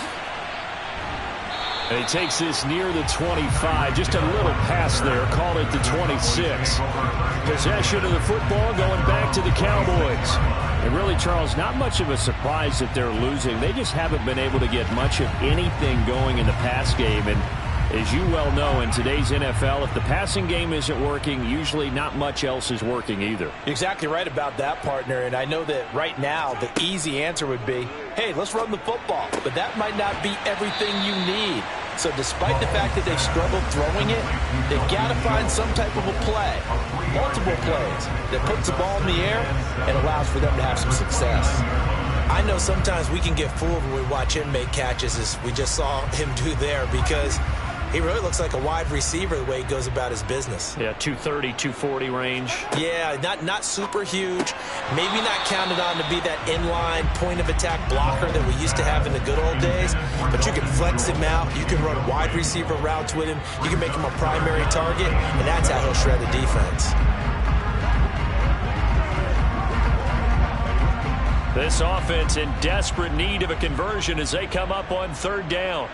And he takes this near the 25. Just a little pass there. Call it the 26. Possession of the football going back to the Cowboys. And really, Charles, not much of a surprise that they're losing. They just haven't been able to get much of anything going in the pass game. And as you well know, in today's NFL, if the passing game isn't working, usually not much else is working either. You're exactly right about that, partner. And I know that right now the easy answer would be, hey, let's run the football. But that might not be everything you need. So despite the fact that they've struggled throwing it, they've got to find some type of a play, multiple plays, that puts the ball in the air and allows for them to have some success. I know sometimes we can get fooled when we watch him make catches, as we just saw him do there, because he really looks like a wide receiver the way he goes about his business. Yeah, 230, 240 range. Yeah, not super huge. Maybe not counted on to be that inline point-of-attack blocker that we used to have in the good old days. But you can flex him out. You can run wide receiver routes with him. You can make him a primary target, and that's how he'll shred the defense. This offense in desperate need of a conversion as they come up on 3rd down.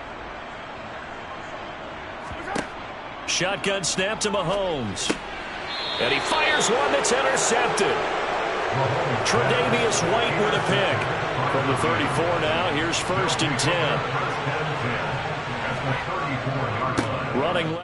Shotgun snap to Mahomes. And he fires one that's intercepted. Tre'Davious White with a pick. From the 34 now, here's 1st and 10. Running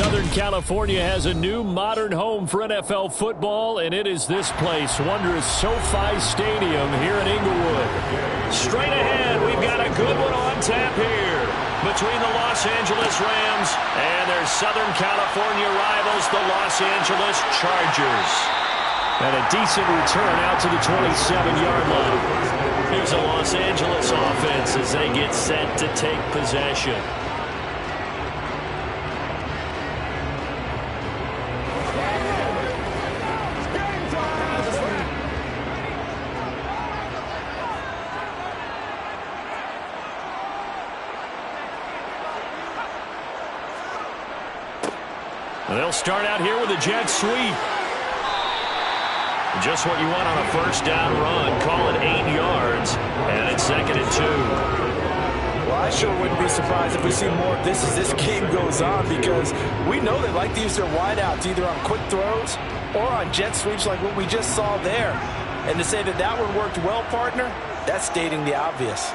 Southern California has a new modern home for NFL football, and it is this place, wondrous SoFi Stadium here in Inglewood. Straight ahead, we've got a good one on tap here between the Los Angeles Rams and their Southern California rivals, the Los Angeles Chargers. And a decent return out to the 27-yard line. Here's a Los Angeles offense as they get set to take possession. They'll start out here with a jet sweep. Just what you want on a first down run. Call it 8 yards, and it's 2nd and 2. Well, I sure wouldn't be surprised if we see more of this as this game goes on, because we know they like to use their wideouts either on quick throws or on jet sweeps like what we just saw there. And to say that that one worked well, partner, that's stating the obvious.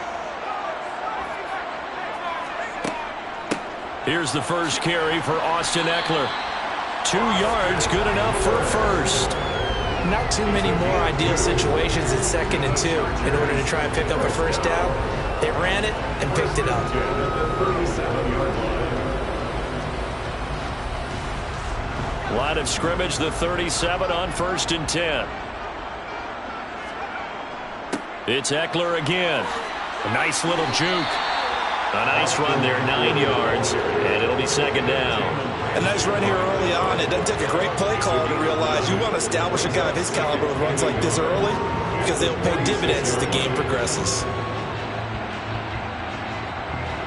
Here's the first carry for Austin Ekeler. 2 yards, good enough for a first. Not too many more ideal situations in 2nd and 2 in order to try and pick up a first down. They ran it and picked it up. Line of scrimmage, the 37 on 1st and 10. It's Ekeler again. A nice little juke. A nice run there, 9 yards, and it'll be 2nd down. A nice run here early on. It doesn't take a great play caller to realize you want to establish a guy of his caliber with runs like this early, because they'll pay dividends as the game progresses.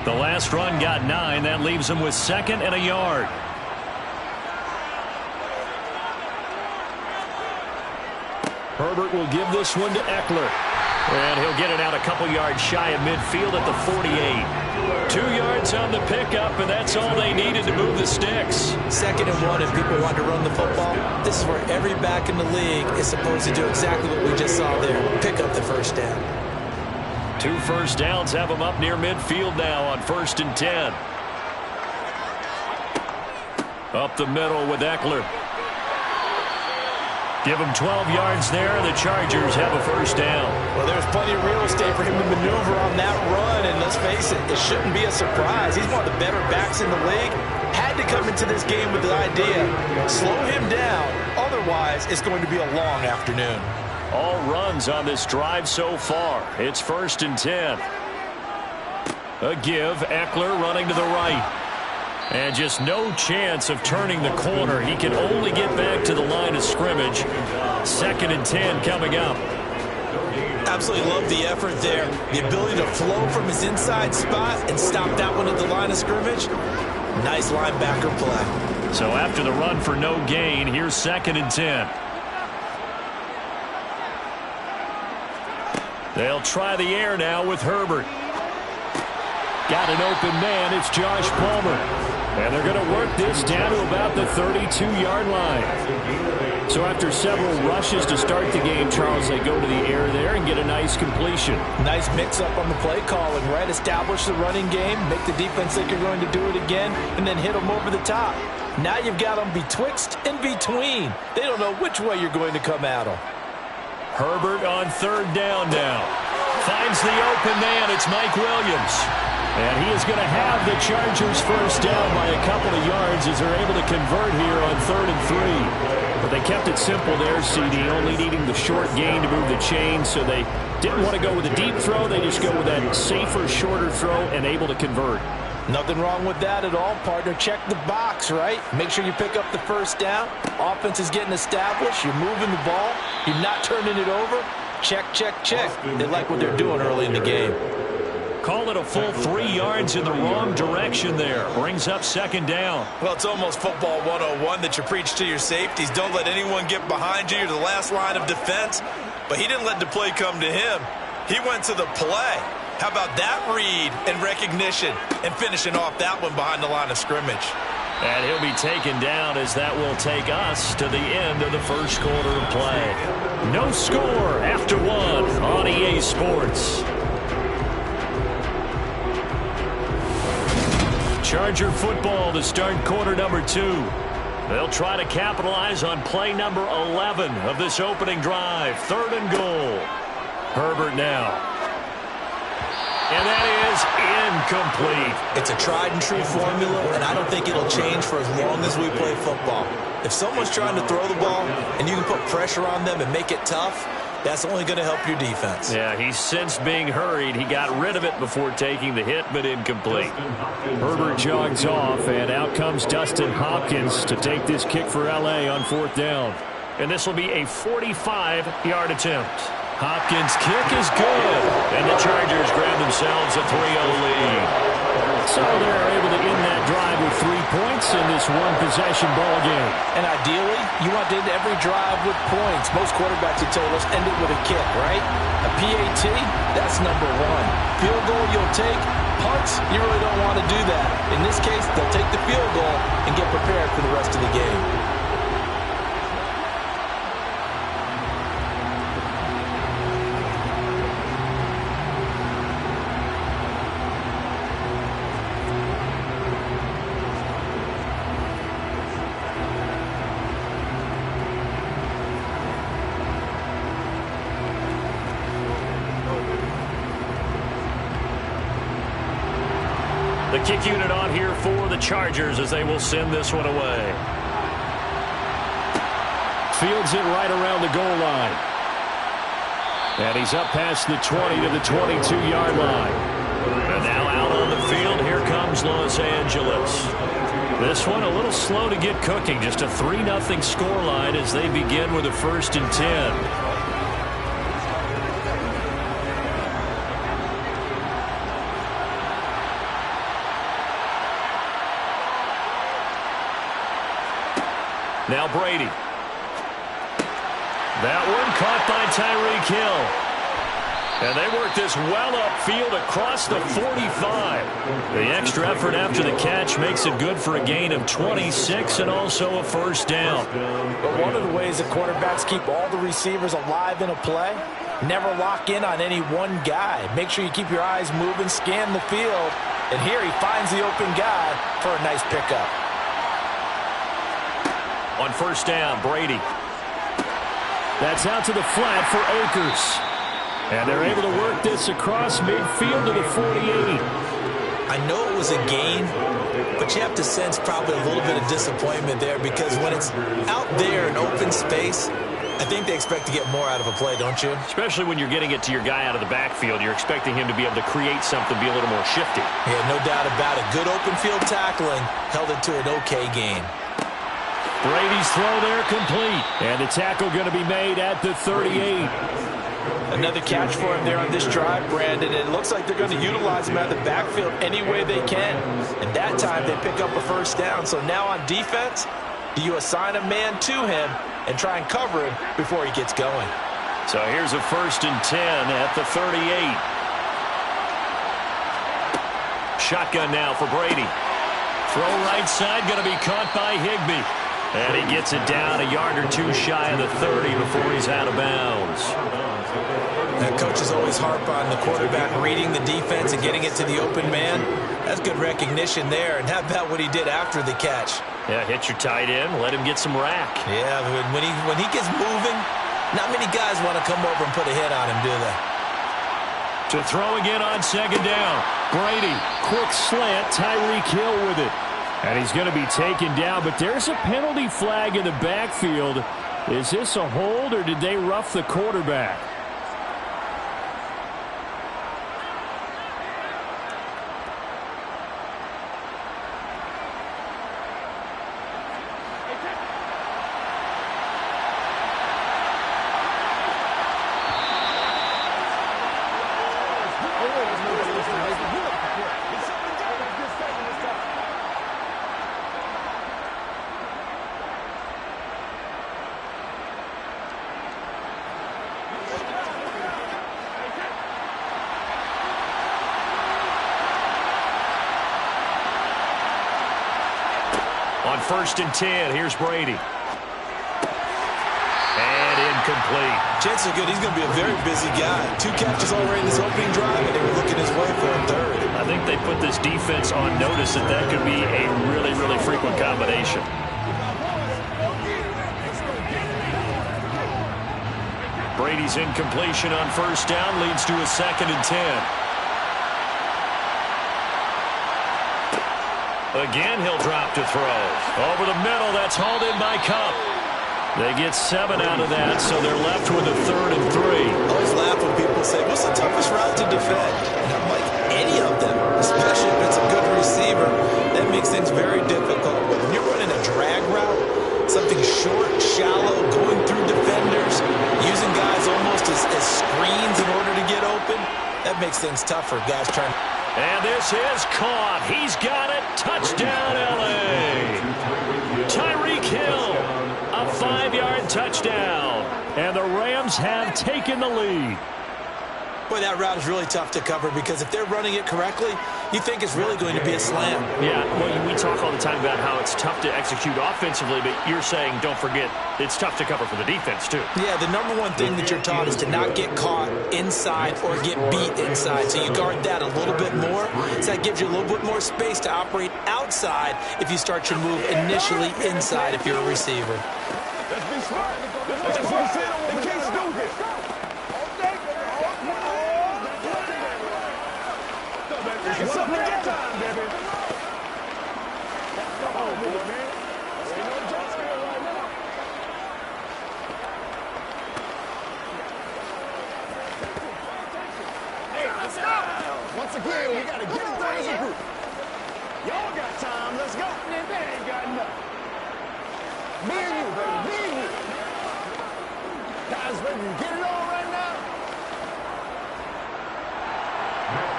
The last run got 9. That leaves him with 2nd and a yard. Herbert will give this one to Ekeler. And he'll get it out a couple yards shy of midfield at the 48. 2 yards on the pickup, and that's all they needed to move the sticks. 2nd and 1, if people want to run the football, this is where every back in the league is supposed to do exactly what we just saw there. Pick up the first down. 2 first downs have them up near midfield now on 1st and 10. Up the middle with Ekeler. Give him 12 yards there. The Chargers have a first down. Well, there's plenty of real estate for him to maneuver on that run, and let's face it, it shouldn't be a surprise. He's one of the better backs in the league. Had to come into this game with the idea, slow him down, otherwise it's going to be a long afternoon. All runs on this drive so far. It's 1st and 10. A give, Ekeler running to the right. And just no chance of turning the corner. He can only get back to the line of scrimmage. 2nd and 10 coming up. Absolutely love the effort there. The ability to flow from his inside spot and stop that one at the line of scrimmage. Nice linebacker play. So after the run for no gain, here's 2nd and 10. They'll try the air now with Herbert. Got an open man. It's Josh Palmer. And they're going to work this down to about the 32-yard line. So after several rushes to start the game, Charles, they go to the air there and get a nice completion. Nice mix-up on the play calling, right? Establish the running game, make the defense think you're going to do it again, and then hit them over the top. Now you've got them betwixt and between. They don't know which way you're going to come at them. Herbert on 3rd down now. Finds the open man. It's Mike Williams. And he is going to have the Chargers first down by a couple of yards as they're able to convert here on 3rd and 3. But they kept it simple there, CD, only needing the short gain to move the chain, so they didn't want to go with a deep throw. They just go with that safer, shorter throw and able to convert. Nothing wrong with that at all, partner. Check the box, right? Make sure you pick up the first down. Offense is getting established. You're moving the ball. You're not turning it over. Check, check, check. They like what they're doing early in the game. Call it a full 3 yards in the wrong direction there. Brings up 2nd down. Well, it's almost football 101 that you preach to your safeties. Don't let anyone get behind you. You're the last line of defense. But he didn't let the play come to him. He went to the play. How about that read and recognition and finishing off that one behind the line of scrimmage? And he'll be taken down as that will take us to the end of the first quarter of play. No score after 1 on EA Sports. Charger football to start quarter number 2. They'll try to capitalize on play number 11 of this opening drive. 3rd and goal. Herbert now. And that is incomplete. It's a tried-and-true formula, and I don't think it'll change for as long as we play football. If someone's trying to throw the ball and you can put pressure on them and make it tough, that's only going to help your defense. Yeah, he's since being hurried. He got rid of it before taking the hit, but incomplete. Herbert jogs off, and out comes Dustin Hopkins to take this kick for L.A. on 4th down. And this will be a 45-yard attempt. Hopkins' kick is good, and the Chargers grab themselves a 3-0 lead. So they're able to end that drive with 3 points in this one-possession ball game. And ideally, you want to end every drive with points. Most quarterbacks would tell us end it with a kick, right? A PAT, that's number 1. Field goal you'll take. Punts, you really don't want to do that. In this case, they'll take the field goal and get prepared for the rest of the game. The kick unit on here for the Chargers as they will send this one away. Fields it right around the goal line. And he's up past the 20 to the 22-yard line. And now out on the field, here comes Los Angeles. This one a little slow to get cooking. Just a 3-0 scoreline as they begin with a 1st and 10. Now Brady. That one caught by Tyreek Hill. And they work this well upfield across the 45. The extra effort after the catch makes it good for a gain of 26 and also a 1st down. But one of the ways that quarterbacks keep all the receivers alive in a play, never lock in on any one guy. Make sure you keep your eyes moving, scan the field. And here he finds the open guy for a nice pickup. On 1st down, Brady. That's out to the flat for Akers. And they're able to work this across midfield to the 48. I know it was a gain, but you have to sense probably a little bit of disappointment there because when it's out there in open space, I think they expect to get more out of a play, don't you? Especially when you're getting it to your guy out of the backfield. You're expecting him to be able to create something, be a little more shifty. Yeah, no doubt about it. Good open field tackling held it to an okay gain. Brady's throw there complete. And the tackle going to be made at the 38. Another catch for him there on this drive, Brandon. It looks like they're going to utilize him out of the backfield any way they can. And that time they pick up a 1st down. So now on defense, do you assign a man to him and try and cover him before he gets going? So here's a 1st and 10 at the 38. Shotgun now for Brady. Throw right side, going to be caught by Higbee. And he gets it down a yard or 2 shy of the 30 before he's out of bounds. That coaches always harp on the quarterback reading the defense and getting it to the open man. That's good recognition there. And how about what he did after the catch? Yeah, hit your tight end, let him get some rack. Yeah, when he gets moving, not many guys want to come over and put a hit on him, do they? To throw again on 2nd down. Brady, quick slant, Tyreek Hill with it. And he's going to be taken down, but there's a penalty flag in the backfield. Is this a hold, or did they rough the quarterback? On 1st and 10, here's Brady. And incomplete. Chances are good he's going to be a very busy guy. 2 catches already in this opening drive, and they were looking his way for a 3rd. I think they put this defense on notice that that could be a really, really frequent combination. Brady's incompletion on first down leads to a 2nd and 10. Again, he'll drop to throw. Over the middle, that's hauled in by Kupp. They get 7 out of that, so they're left with a 3rd and 3. I always laugh when people say, what's the toughest route to defend? And I'm like, any of them, especially if it's a good receiver. That makes things very difficult. But when you're running a drag route, something short, shallow, going through defenders, using guys almost as screens in order to get open, that makes things tougher. Guys trying. And this is caught. He's got it. Touchdown, L.A. Tyreek Hill, a 5-yard touchdown. And the Rams have taken the lead. Boy, that route is really tough to cover because if they're running it correctly, you think it's really going to be a slam. Yeah, well, we talk all the time about how it's tough to execute offensively, but you're saying, don't forget, it's tough to cover for the defense, too. Yeah, the number one thing that you're taught is to not get caught inside or get beat inside. So you guard that a little bit more. So that gives you a little bit more space to operate outside if you start your move initially inside if you're a receiver. Let's be smart. Let's be smart. They can't do this. It's up to get time, baby. Come on, man. Ain't no jump here right now. Hey, let's go. Once again, we got to get it done as a group. Y'all got time. Let's go. They ain't got nothing. Me and you, baby. Me and you. Guys, ready to get it on right now?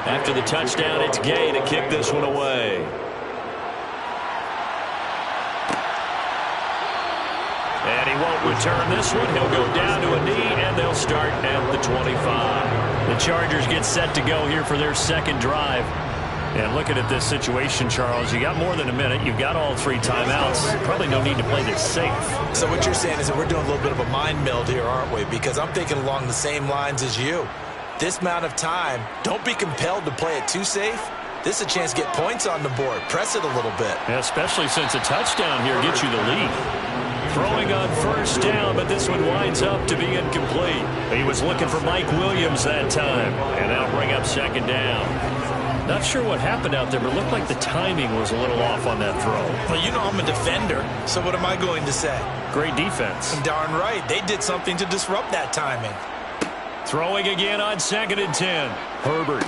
After the touchdown, it's Gay to kick this one away. And he won't return this one. He'll go down to a knee, and they'll start at the 25. The Chargers get set to go here for their 2nd drive. And looking at this situation, Charles, you got more than a minute. You've got all 3 timeouts. Probably no need to play this safe. So what you're saying is that we're doing a little bit of a mind meld here, aren't we? Because I'm thinking along the same lines as you. This amount of time, don't be compelled to play it too safe. This is a chance to get points on the board. Press it a little bit. Yeah, especially since a touchdown here gets you the lead. Throwing on first down, but this one winds up to be incomplete. He was looking for Mike Williams that time, and that'll bring up 2nd down. Not sure what happened out there, but it looked like the timing was a little off on that throw. Well, you know I'm a defender, so what am I going to say? Great defense. Darn right. They did something to disrupt that timing. Throwing again on 2nd and 10. Herbert.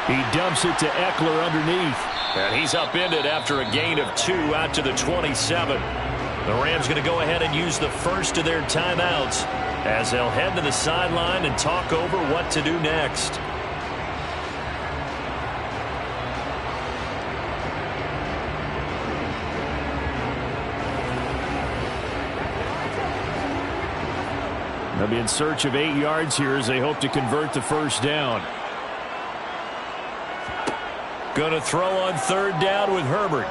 He dumps it to Eckler underneath. And he's upended after a gain of 2 out to the 27. The Rams going to go ahead and use the first of their timeouts as they'll head to the sideline and talk over what to do next. They'll be in search of 8 yards here as they hope to convert the first down. Going to throw on 3rd down with Herbert.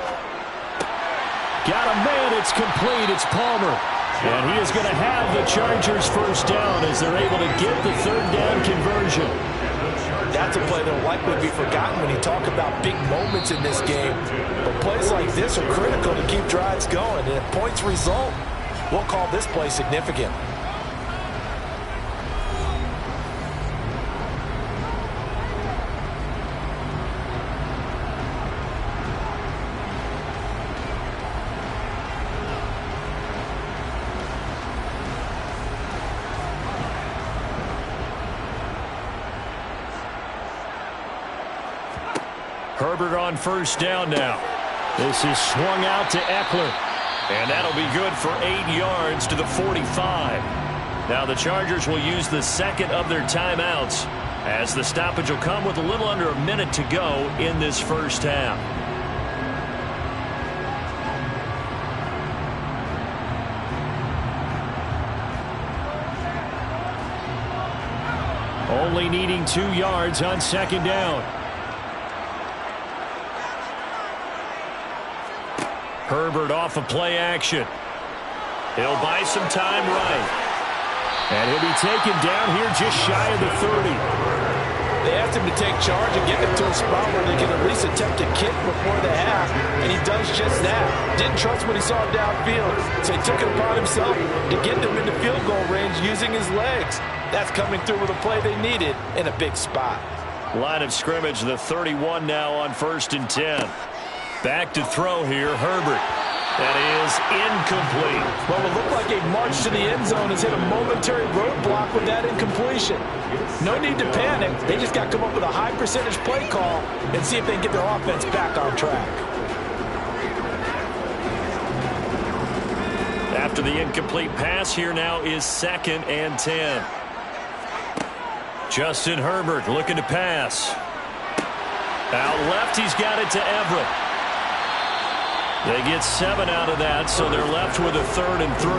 Got a man. It's complete. It's Palmer. And he is going to have the Chargers first down as they're able to get the 3rd down conversion. That's a play that will likely be forgotten when you talk about big moments in this game. But plays like this are critical to keep drives going. And if points result, we'll call this play significant. Herbert on first down now. This is swung out to Eckler. And that'll be good for 8 yards to the 45. Now the Chargers will use the 2nd of their timeouts as the stoppage will come with a little under a minute to go in this first half. Only needing 2 yards on 2nd down. Herbert off of play action. He'll buy some time right. And he'll be taken down here just shy of the 30. They asked him to take charge and get them to a spot where they can at least attempt to kick before the half, and he does just that. Didn't trust what he saw downfield, so he took it upon himself to get them into field goal range using his legs. That's coming through with a play they needed in a big spot. Line of scrimmage, the 31 now on 1st and 10. Back to throw here, Herbert. That is incomplete. Well, it looked like a march to the end zone has hit a momentary roadblock with that incompletion. No need to panic. They just got to come up with a high percentage play call and see if they can get their offense back on track. After the incomplete pass, here now is 2nd and 10. Justin Herbert looking to pass. Out left, he's got it to Everett. They get 7 out of that, so they're left with a 3rd and 3.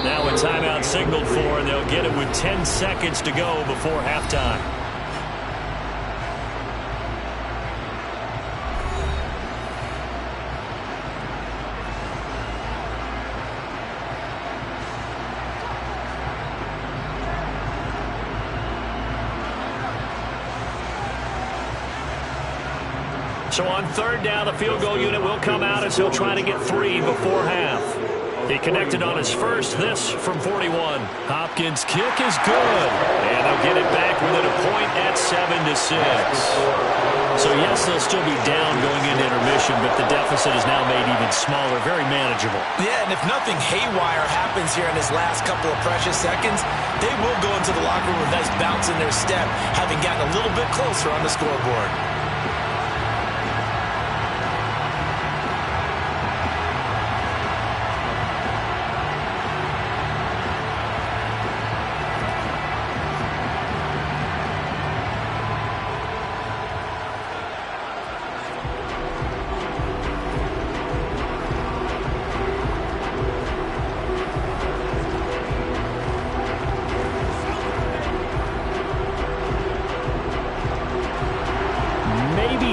Now a timeout signaled for, and they'll get it with 10 seconds to go before halftime. So on 3rd down, the field goal unit will come out as he'll try to get 3 before half. He connected on his first, this from 41. Hopkins' kick is good, and they'll get it back within a point at 7-6. So yes, they'll still be down going into intermission, but the deficit is now made even smaller, very manageable. Yeah, and if nothing haywire happens here in his last couple of precious seconds, they will go into the locker room with a nice bounce in their step, having gotten a little bit closer on the scoreboard.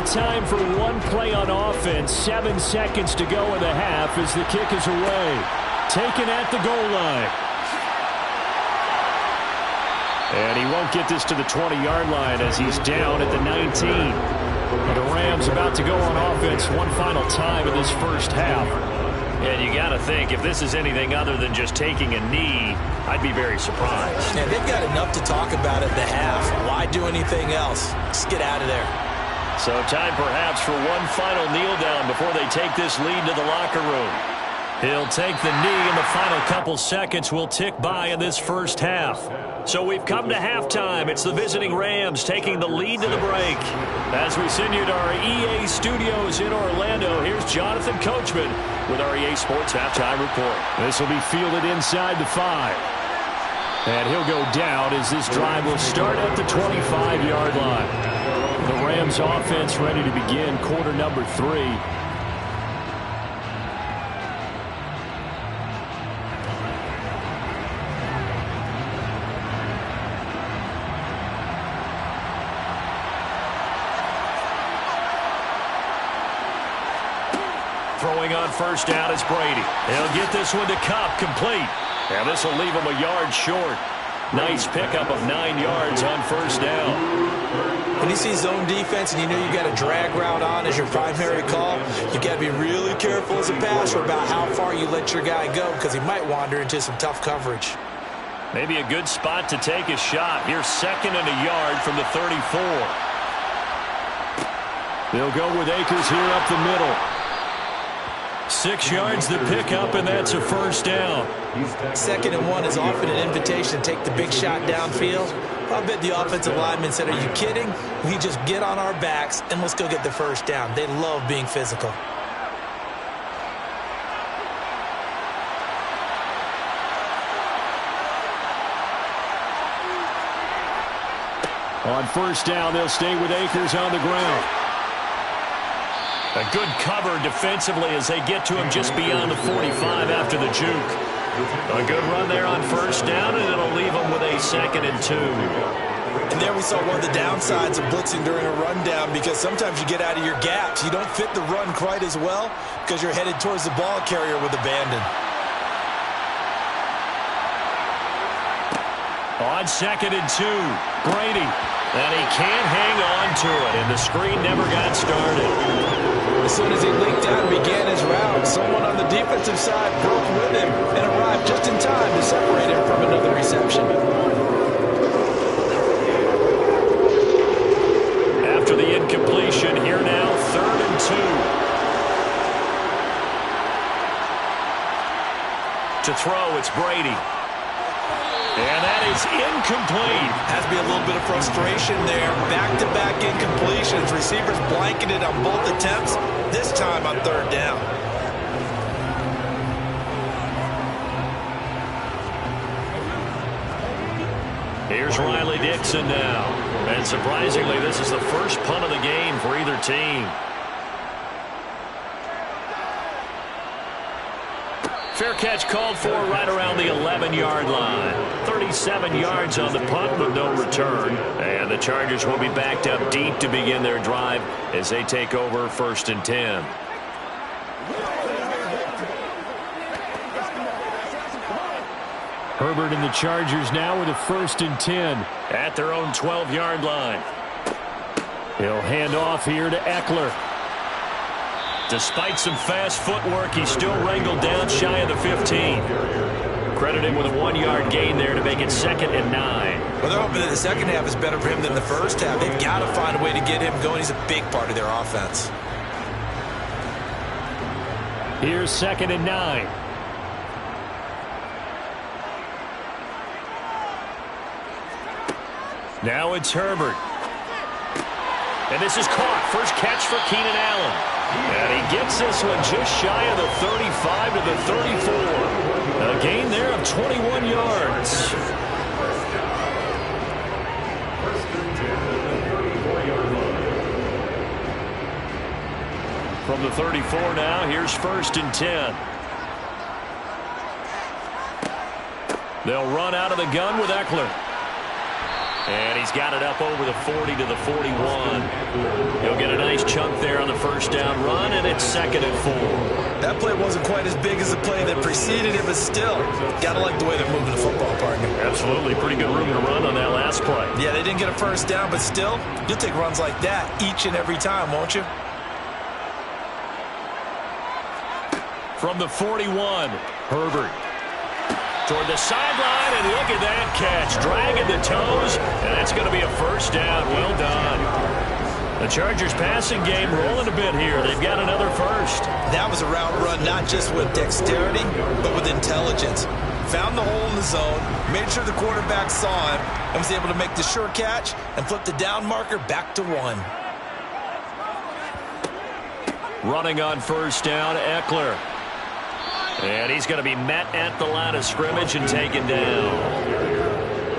Time for one play on offense. 7 seconds to go in the half as the kick is away. Taken at the goal line. And he won't get this to the 20-yard line as he's down at the 19. And the Rams about to go on offense one final time in this first half. And you got to think, if this is anything other than just taking a knee, I'd be very surprised. Yeah, they've got enough to talk about at the half. Why do anything else? Just get out of there. So time perhaps for one final kneel down before they take this lead to the locker room. He'll take the knee, and the final couple seconds will tick by in this first half. So we've come to halftime. It's the visiting Rams taking the lead to the break. As we send you to our EA studios in Orlando, here's Jonathan Coachman with our EA Sports Halftime Report. This will be fielded inside the 5. And he'll go down as this drive will start at the 25-yard line. The Rams offense ready to begin quarter number 3. Throwing on first down is Brady. He'll get this one to Kupp, complete. And this will leave him a yard short. Nice pickup of 9 yards on first down. When you see zone defense and you know you got a drag route on as your primary call, you got to be really careful as a passer about how far you let your guy go because he might wander into some tough coverage. Maybe a good spot to take a shot. Here's 2nd and a yard from the 34. They'll go with Akers here up the middle. 6 yards the pickup, and that's a first down. 2nd and 1 is often an invitation to take the big shot downfield. I bet the offensive lineman said, are you kidding? We just get on our backs and let's go get the first down. They love being physical. On first down, they'll stay with Akers on the ground. A good cover defensively as they get to him just beyond the 45 after the juke. A good run there on first down, and it'll leave them with a 2nd and 2. And there we saw one of the downsides of blitzing during a rundown because sometimes you get out of your gaps. You don't fit the run quite as well because you're headed towards the ball carrier with abandon. On 2nd and 2, Brady. And he can't hang on to it, and the screen never got started. As soon as he leaked out and began his route, someone on the defensive side broke with him and arrived just in time to separate him from another reception. After the incompletion, here now, 3rd and 2. To throw, it's Brady. And that is incomplete. Has to be a little bit of frustration there. Back-to-back incompletions. Receivers blanketed on both attempts, this time on 3rd down. Here's Riley Dixon now. And surprisingly, this is the first punt of the game for either team. Fair catch called for right around the 11-yard line. 37 yards on the punt with no return. And the Chargers will be backed up deep to begin their drive as they take over 1st and 10. Herbert and the Chargers now with a 1st and 10 at their own 12-yard line. He'll hand off here to Eckler. Despite some fast footwork, he's still wrangled down shy of the 15. Credit him with a 1-yard gain there to make it 2nd and 9. Well, they're hoping that the second half is better for him than the first half. They've got to find a way to get him going. He's a big part of their offense. Here's 2nd and 9. Now it's Herbert. And this is caught. First catch for Keenan Allen. And he gets this one just shy of the 35 to the 34. A gain there of 21 yards. From the 34 now, here's 1st and 10. They'll run out of the gun with Eckler. And he's got it up over the 40 to the 41. He'll get a nice chunk there on the first down run, and it's 2nd and 4. That play wasn't quite as big as the play that preceded it, but still, got to like the way they're moving the football, partner. Absolutely. Pretty good room to run on that last play. Yeah, they didn't get a first down, but still, you'll take runs like that each and every time, won't you? From the 41, Herbert. Toward the sideline, and look at that catch. Dragging the toes, and that's going to be a first down. Well done. The Chargers passing game rolling a bit here. They've got another first. That was a route run, not just with dexterity, but with intelligence. Found the hole in the zone, made sure the quarterback saw him, and was able to make the sure catch and flip the down marker back to 1. Running on first down, Eckler. And he's going to be met at the line of scrimmage and taken down.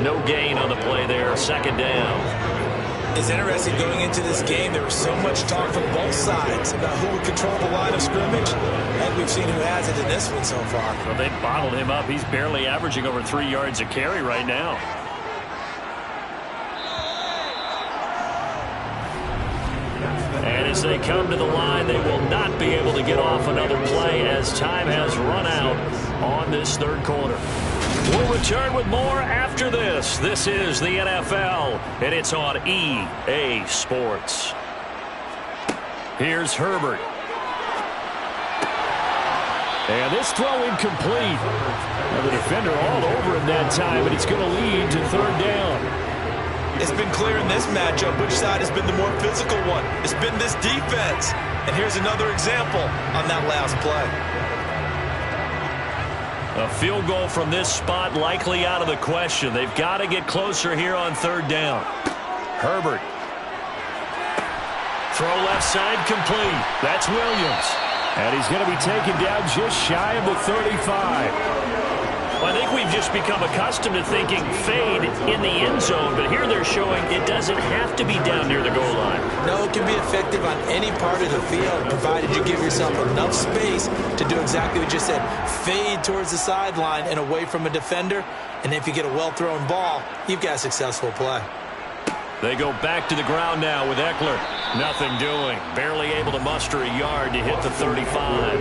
No gain on the play there, 2nd down. It's interesting going into this game. There was so much talk from both sides about who would control the line of scrimmage, and we've seen who has it in this one so far. Well, they bottled him up. He's barely averaging over 3 yards a carry right now. And as they come to the line, they will not be able to get off another play as time has run out on this 3rd quarter. We'll return with more after this. This is the NFL, and it's on EA Sports. Here's Herbert. And this throw incomplete. Now the defender all over him that time, and it's going to lead to 3rd down. It's been clear in this matchup which side has been the more physical one. It's been this defense. And here's another example on that last play. A field goal from this spot likely out of the question. They've got to get closer here on 3rd down. Herbert. Throw left side complete. That's Williams. And he's going to be taken down just shy of the 35. Well, I think we've just become accustomed to thinking fade in the end zone, but here they're showing it doesn't have to be down near the goal line. No, it can be effective on any part of the field, provided you give yourself enough space to do exactly what you said. Fade towards the sideline and away from a defender, and if you get a well-thrown ball, you've got a successful play. They go back to the ground now with Eckler. Nothing doing. Barely able to muster a yard to hit the 35.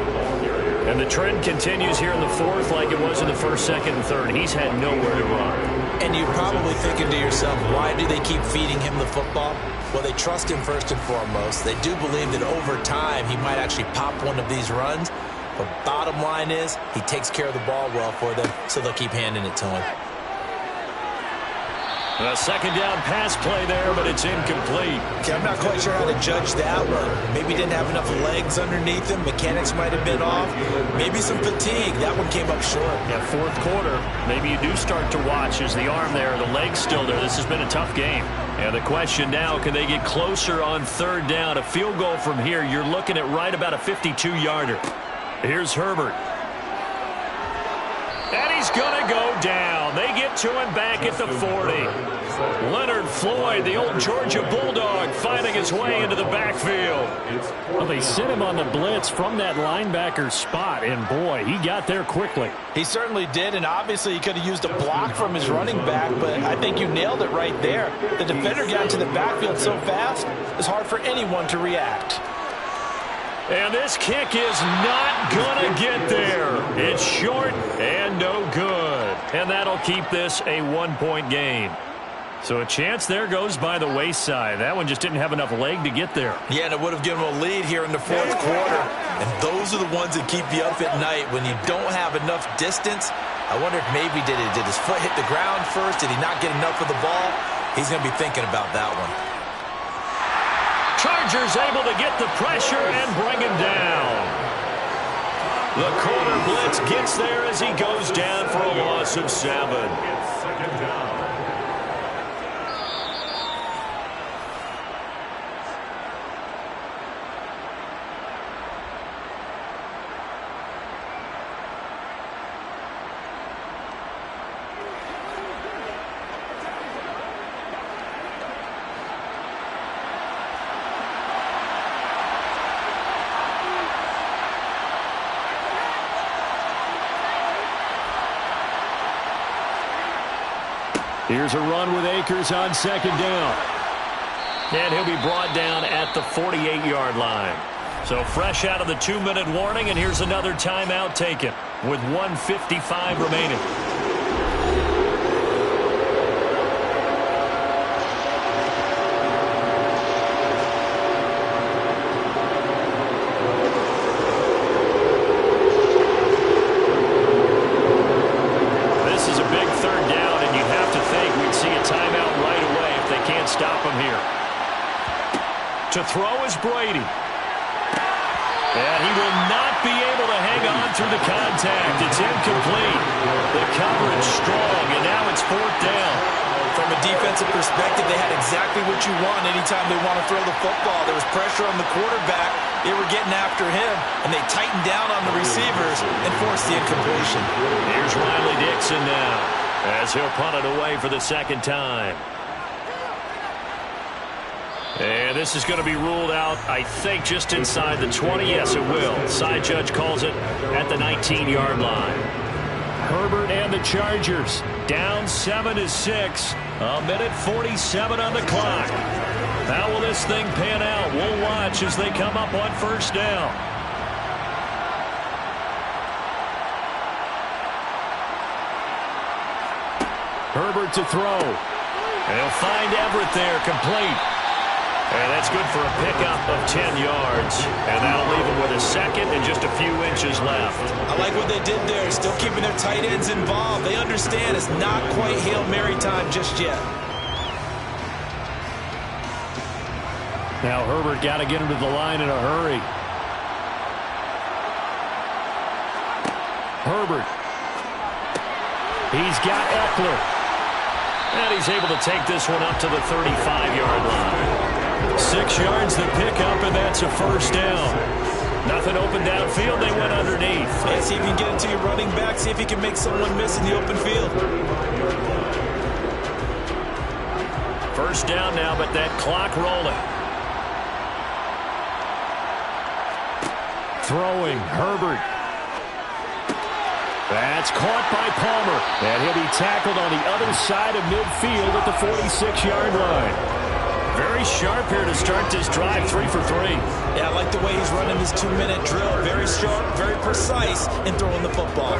And the trend continues here in the fourth like it was in the first, second, and third. He's had nowhere to run. And you're probably thinking to yourself, why do they keep feeding him the football? Well, they trust him first and foremost. They do believe that over time he might actually pop one of these runs. But bottom line is he takes care of the ball well for them, so they'll keep handing it to him. A second down pass play there, but it's incomplete. Okay, I'm not quite sure how to judge that one. Maybe didn't have enough legs underneath him. Mechanics might have been off. Maybe some fatigue. That one came up short. Yeah, fourth quarter, maybe you do start to watch. Is the arm there, the leg's still there? This has been a tough game. And the question now, can they get closer on third down? A field goal from here, you're looking at right about a 52-yarder. Here's Herbert. And he's going to go down. They get to him back at the 40. Leonard Floyd, the old Georgia Bulldog, finding his way into the backfield. Well, they sent him on the blitz from that linebacker spot, and boy, he got there quickly. He certainly did, and obviously he could have used a block from his running back, but I think you nailed it right there. The defender got into the backfield so fast, it's hard for anyone to react. And this kick is not going to get there. It's short and no good. And that'll keep this a one-point game. So a chance there goes by the wayside. That one just didn't have enough leg to get there. Yeah, and it would have given him a lead here in the fourth quarter. And those are the ones that keep you up at night when you don't have enough distance. I wonder if maybe did his foot hit the ground first? Did he not get enough of the ball? He's going to be thinking about that one. Chargers able to get the pressure and bring him down. The corner blitz gets there as he goes down for a loss of 7. Here's a run with Akers on second down. And he'll be brought down at the 48-yard line. So fresh out of the 2-minute warning, and here's another timeout taken with 1:55 remaining. To throw is Brady. And he will not be able to hang on through the contact. It's incomplete. The coverage strong, and now it's fourth down. From a defensive perspective, they had exactly what you want anytime they want to throw the football. There was pressure on the quarterback. They were getting after him, and they tightened down on the receivers and forced the incompletion. Here's Riley Dixon now as he'll punt it away for the second time. And this is going to be ruled out, I think, just inside the 20. Yes, it will. Side judge calls it at the 19-yard line. Herbert and the Chargers down 7-6. 1:47 on the clock. How will this thing pan out? We'll watch as they come up on first down. Herbert to throw. And he'll find Everett there, complete. And that's good for a pickup of 10 yards. And that'll leave him with a second and just a few inches left. I like what they did there, still keeping their tight ends involved. They understand it's not quite Hail Mary time just yet. Now Herbert got to get him to the line in a hurry. Herbert. He's got Eckler. And he's able to take this one up to the 35-yard line. 6 yards the pickup, and that's a first down. Nothing open downfield. They went underneath. Yeah, see if you can get it to your running back. See if you can make someone miss in the open field. First down now, but that clock rolling. Throwing, Herbert. That's caught by Palmer. And he'll be tackled on the other side of midfield at the 46-yard line. Very sharp here to start this drive, 3 for 3. Yeah, I like the way he's running this 2-minute drill. Very sharp, very precise in throwing the football.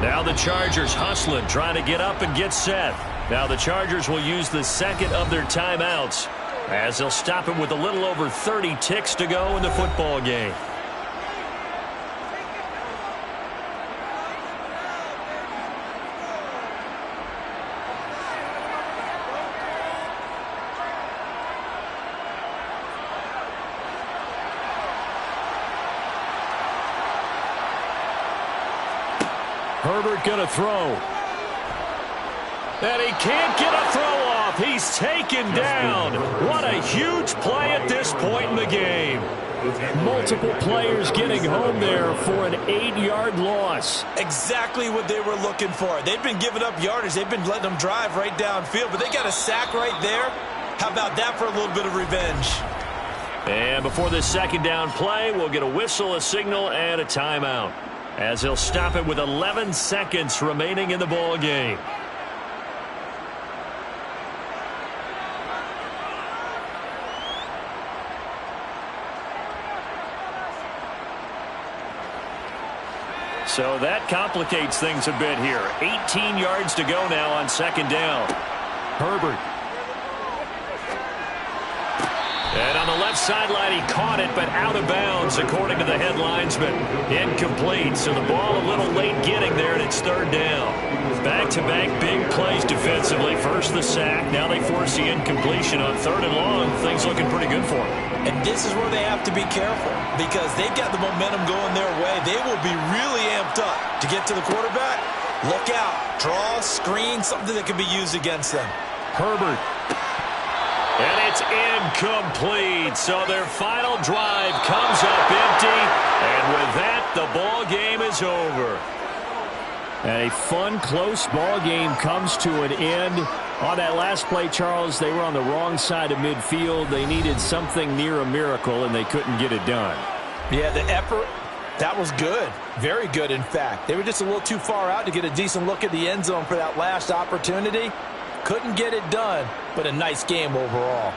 Now the Chargers hustling, trying to get up and get set. Now the Chargers will use the second of their timeouts as they'll stop him with a little over 30 ticks to go in the football game. Herbert going to throw. And he can't get a throw off. He's taken down. What a huge play at this point in the game. Multiple players getting home there for an 8-yard loss. Exactly what they were looking for. They've been giving up yardage. They've been letting them drive right downfield, but they got a sack right there. How about that for a little bit of revenge? And before this second down play, we'll get a whistle, a signal, and a timeout, as he'll stop it with 11 seconds remaining in the ball game. So that complicates things a bit here. 18 yards to go now on second down. Herbert. And on the left sideline, he caught it, but out of bounds, according to the head linesman. Incomplete, so the ball a little late getting there, and it's third down. Back-to-back big plays defensively. First the sack, now they force the incompletion on third and long. Things looking pretty good for them. And this is where they have to be careful, because they've got the momentum going their way. They will be really amped up to get to the quarterback. Look out. Draw, screen, something that can be used against them. Herbert. And it's incomplete. So their final drive comes up empty. And with that, the ball game is over. And a fun, close ball game comes to an end. On that last play, Charles, they were on the wrong side of midfield. They needed something near a miracle, and they couldn't get it done. Yeah, the effort, that was good. Very good, in fact. They were just a little too far out to get a decent look at the end zone for that last opportunity. Couldn't get it done, but a nice game overall.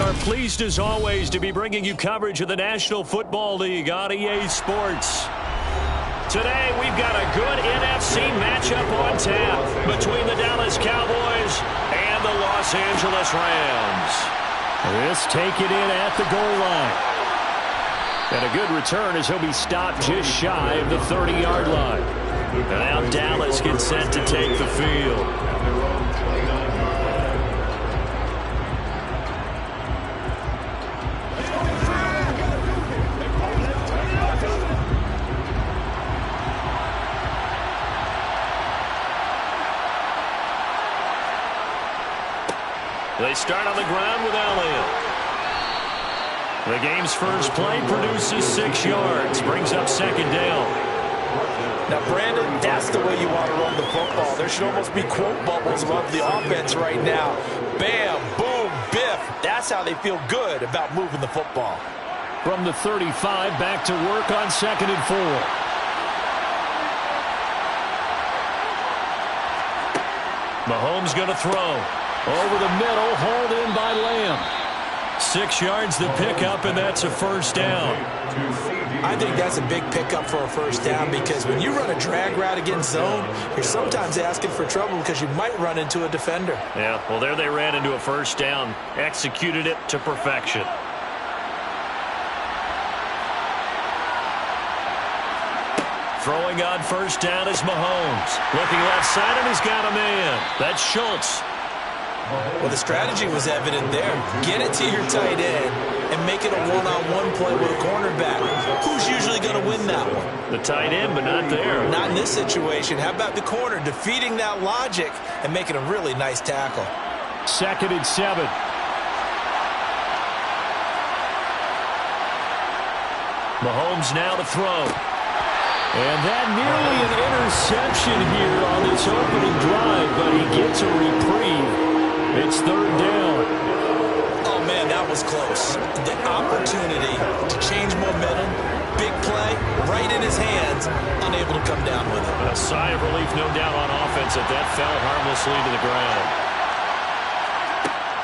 are pleased as always to be bringing you coverage of the National Football League on EA Sports. Today we've got a good NFC matchup on tap between the Dallas Cowboys and the Los Angeles Rams. This taken in at the goal line. And a good return as he'll be stopped just shy of the 30-yard line. And now Dallas gets set to take the field. They start on the ground with Elliott. The game's first play produces 6 yards, brings up second down. Now, Brandon, that's the way you want to run the football. There should almost be quote bubbles above the offense right now. Bam, boom, biff. That's how they feel good about moving the football. From the 35, back to work on 2nd and 4. Mahomes going to throw. Over the middle, hauled in by Lamb. 6 yards the pickup, and that's a first down. I think that's a big pickup for a first down because when you run a drag route against zone, you're sometimes asking for trouble because you might run into a defender. Yeah, well, there they ran into a first down. Executed it to perfection. Throwing on first down is Mahomes. Looking left side, and he's got a man. That's Schultz. Well, the strategy was evident there. Get it to your tight end and make it a one-on-one play with a cornerback. Who's usually going to win that one? The tight end, but not there. Not in this situation. How about the corner defeating that logic and making a really nice tackle? 2nd and 7. Mahomes now to throw. And that nearly an interception here on this opening drive, but he gets a reprieve. It's 3rd down. Oh, man, that was close. The opportunity to change momentum, big play, right in his hands, unable to come down with it. A sigh of relief, no doubt, on offense that fell harmlessly to the ground.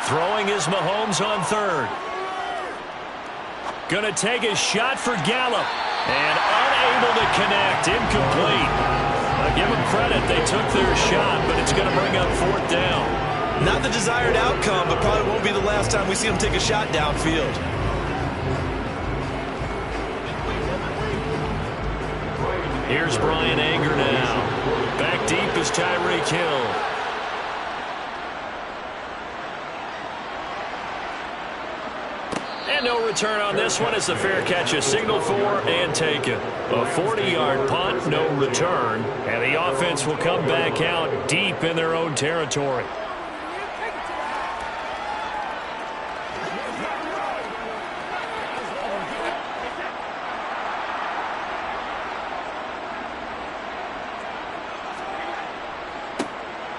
Throwing is Mahomes on 3rd. Gonna take a shot for Gallup. And unable to connect, incomplete. Give them credit, they took their shot, but it's going to bring up 4th down. Not the desired outcome, but probably won't be the last time we see him take a shot downfield. Here's Brian Anger now. Back deep is Tyreek Hill. And no return on this one as the fair catch is signaled for and taken. A 40-yard punt, no return. And the offense will come back out deep in their own territory.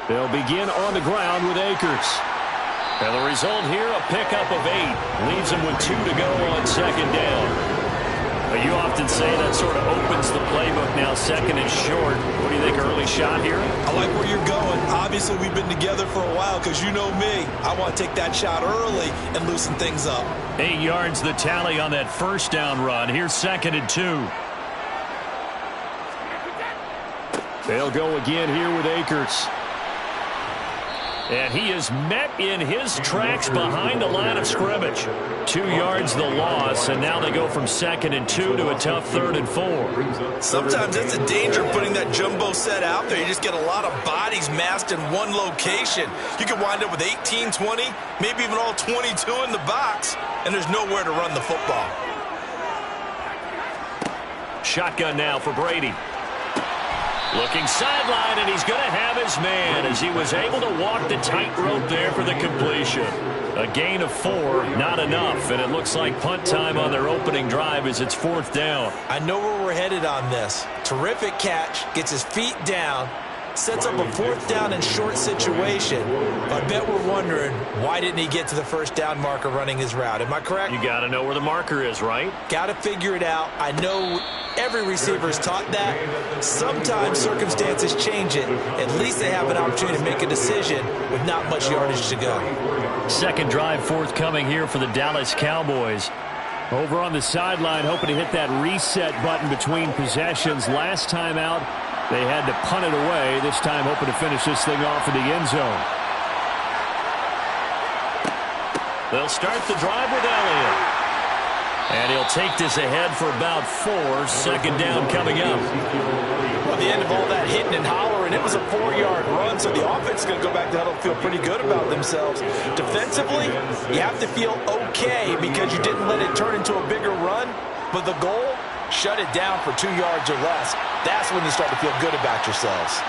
They'll begin on the ground with Akers. And the result here, a pickup of 8. Leaves them with 2 to go on 2nd down. You often say that sort of opens the playbook now, 2nd and short. What do you think, early shot here? I like where you're going. Obviously, we've been together for a while because you know me. I want to take that shot early and loosen things up. 8 yards the tally on that first down run. Here's 2nd and 2. They'll go again here with Akers. And he is met in his tracks behind the line of scrimmage. 2 yards the loss, and now they go from 2nd and 2 to a tough 3rd and 4. Sometimes that's the danger of putting that jumbo set out there. You just get a lot of bodies massed in one location. You could wind up with 18, 20, maybe even all 22 in the box, and there's nowhere to run the football. Shotgun now for Brady. Looking sideline, and he's going to have his man as he was able to walk the tightrope there for the completion. A gain of 4, not enough, and it looks like punt time on their opening drive as it's 4th down. I know where we're headed on this. Terrific catch, gets his feet down, sets up a 4th down and short situation. I bet we're wondering, why didn't he get to the first down marker running his route? Am I correct? You got to know where the marker is, right? Got to figure it out. I know every receiver is taught that. Sometimes circumstances change it. At least they have an opportunity to make a decision with not much yardage to go. Second drive forthcoming here for the Dallas Cowboys. Over on the sideline, hoping to hit that reset button between possessions. Last time out, they had to punt it away. This time hoping to finish this thing off in the end zone. They'll start the drive with Elliott. And he'll take this ahead for about 4. Second down coming up. Well, at the end of all that hitting and hollering, it was a 4-yard run, so the offense is going to go back to huddle and feel pretty good about themselves. Defensively, you have to feel okay because you didn't let it turn into a bigger run, but the goal, shut it down for 2 yards or less. That's when you start to feel good about yourselves.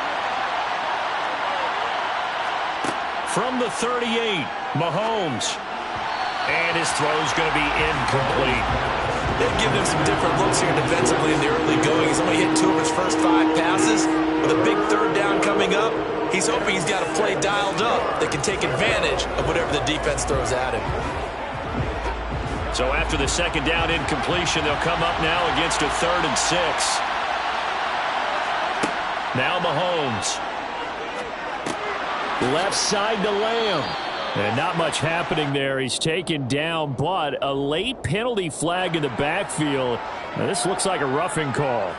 From the 38, Mahomes. And his throw's going to be incomplete. They've given him some different looks here defensively in the early going. He's only hit 2 of his first 5 passes. With a big third down coming up, he's hoping he's got a play dialed up that can take advantage of whatever the defense throws at him. So after the second down incompletion, they'll come up now against a 3rd and 6. Now Mahomes. Left side to Lamb. And not much happening there. He's taken down, but a late penalty flag in the backfield. Now, this looks like a roughing call.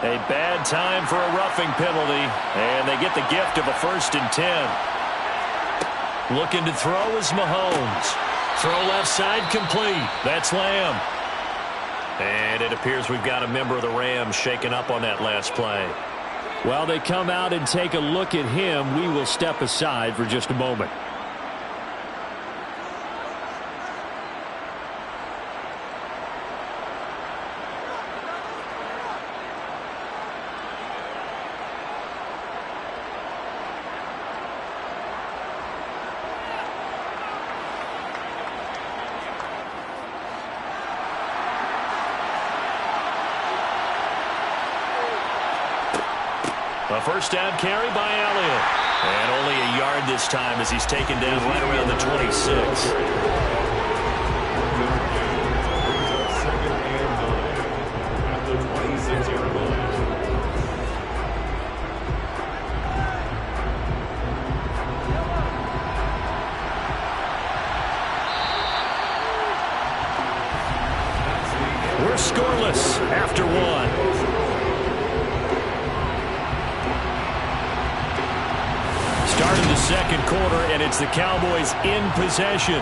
A bad time for a roughing penalty, and they get the gift of a 1st and 10. Looking to throw is Mahomes. Throw left side complete. That's Lamb. And it appears we've got a member of the Rams shaken up on that last play. While they come out and take a look at him, we will step aside for just a moment. A first down carry by Elliott. And only a yard this time as he's taken down right around the 26. We're scoreless after 1. Start of the second quarter, and it's the Cowboys in possession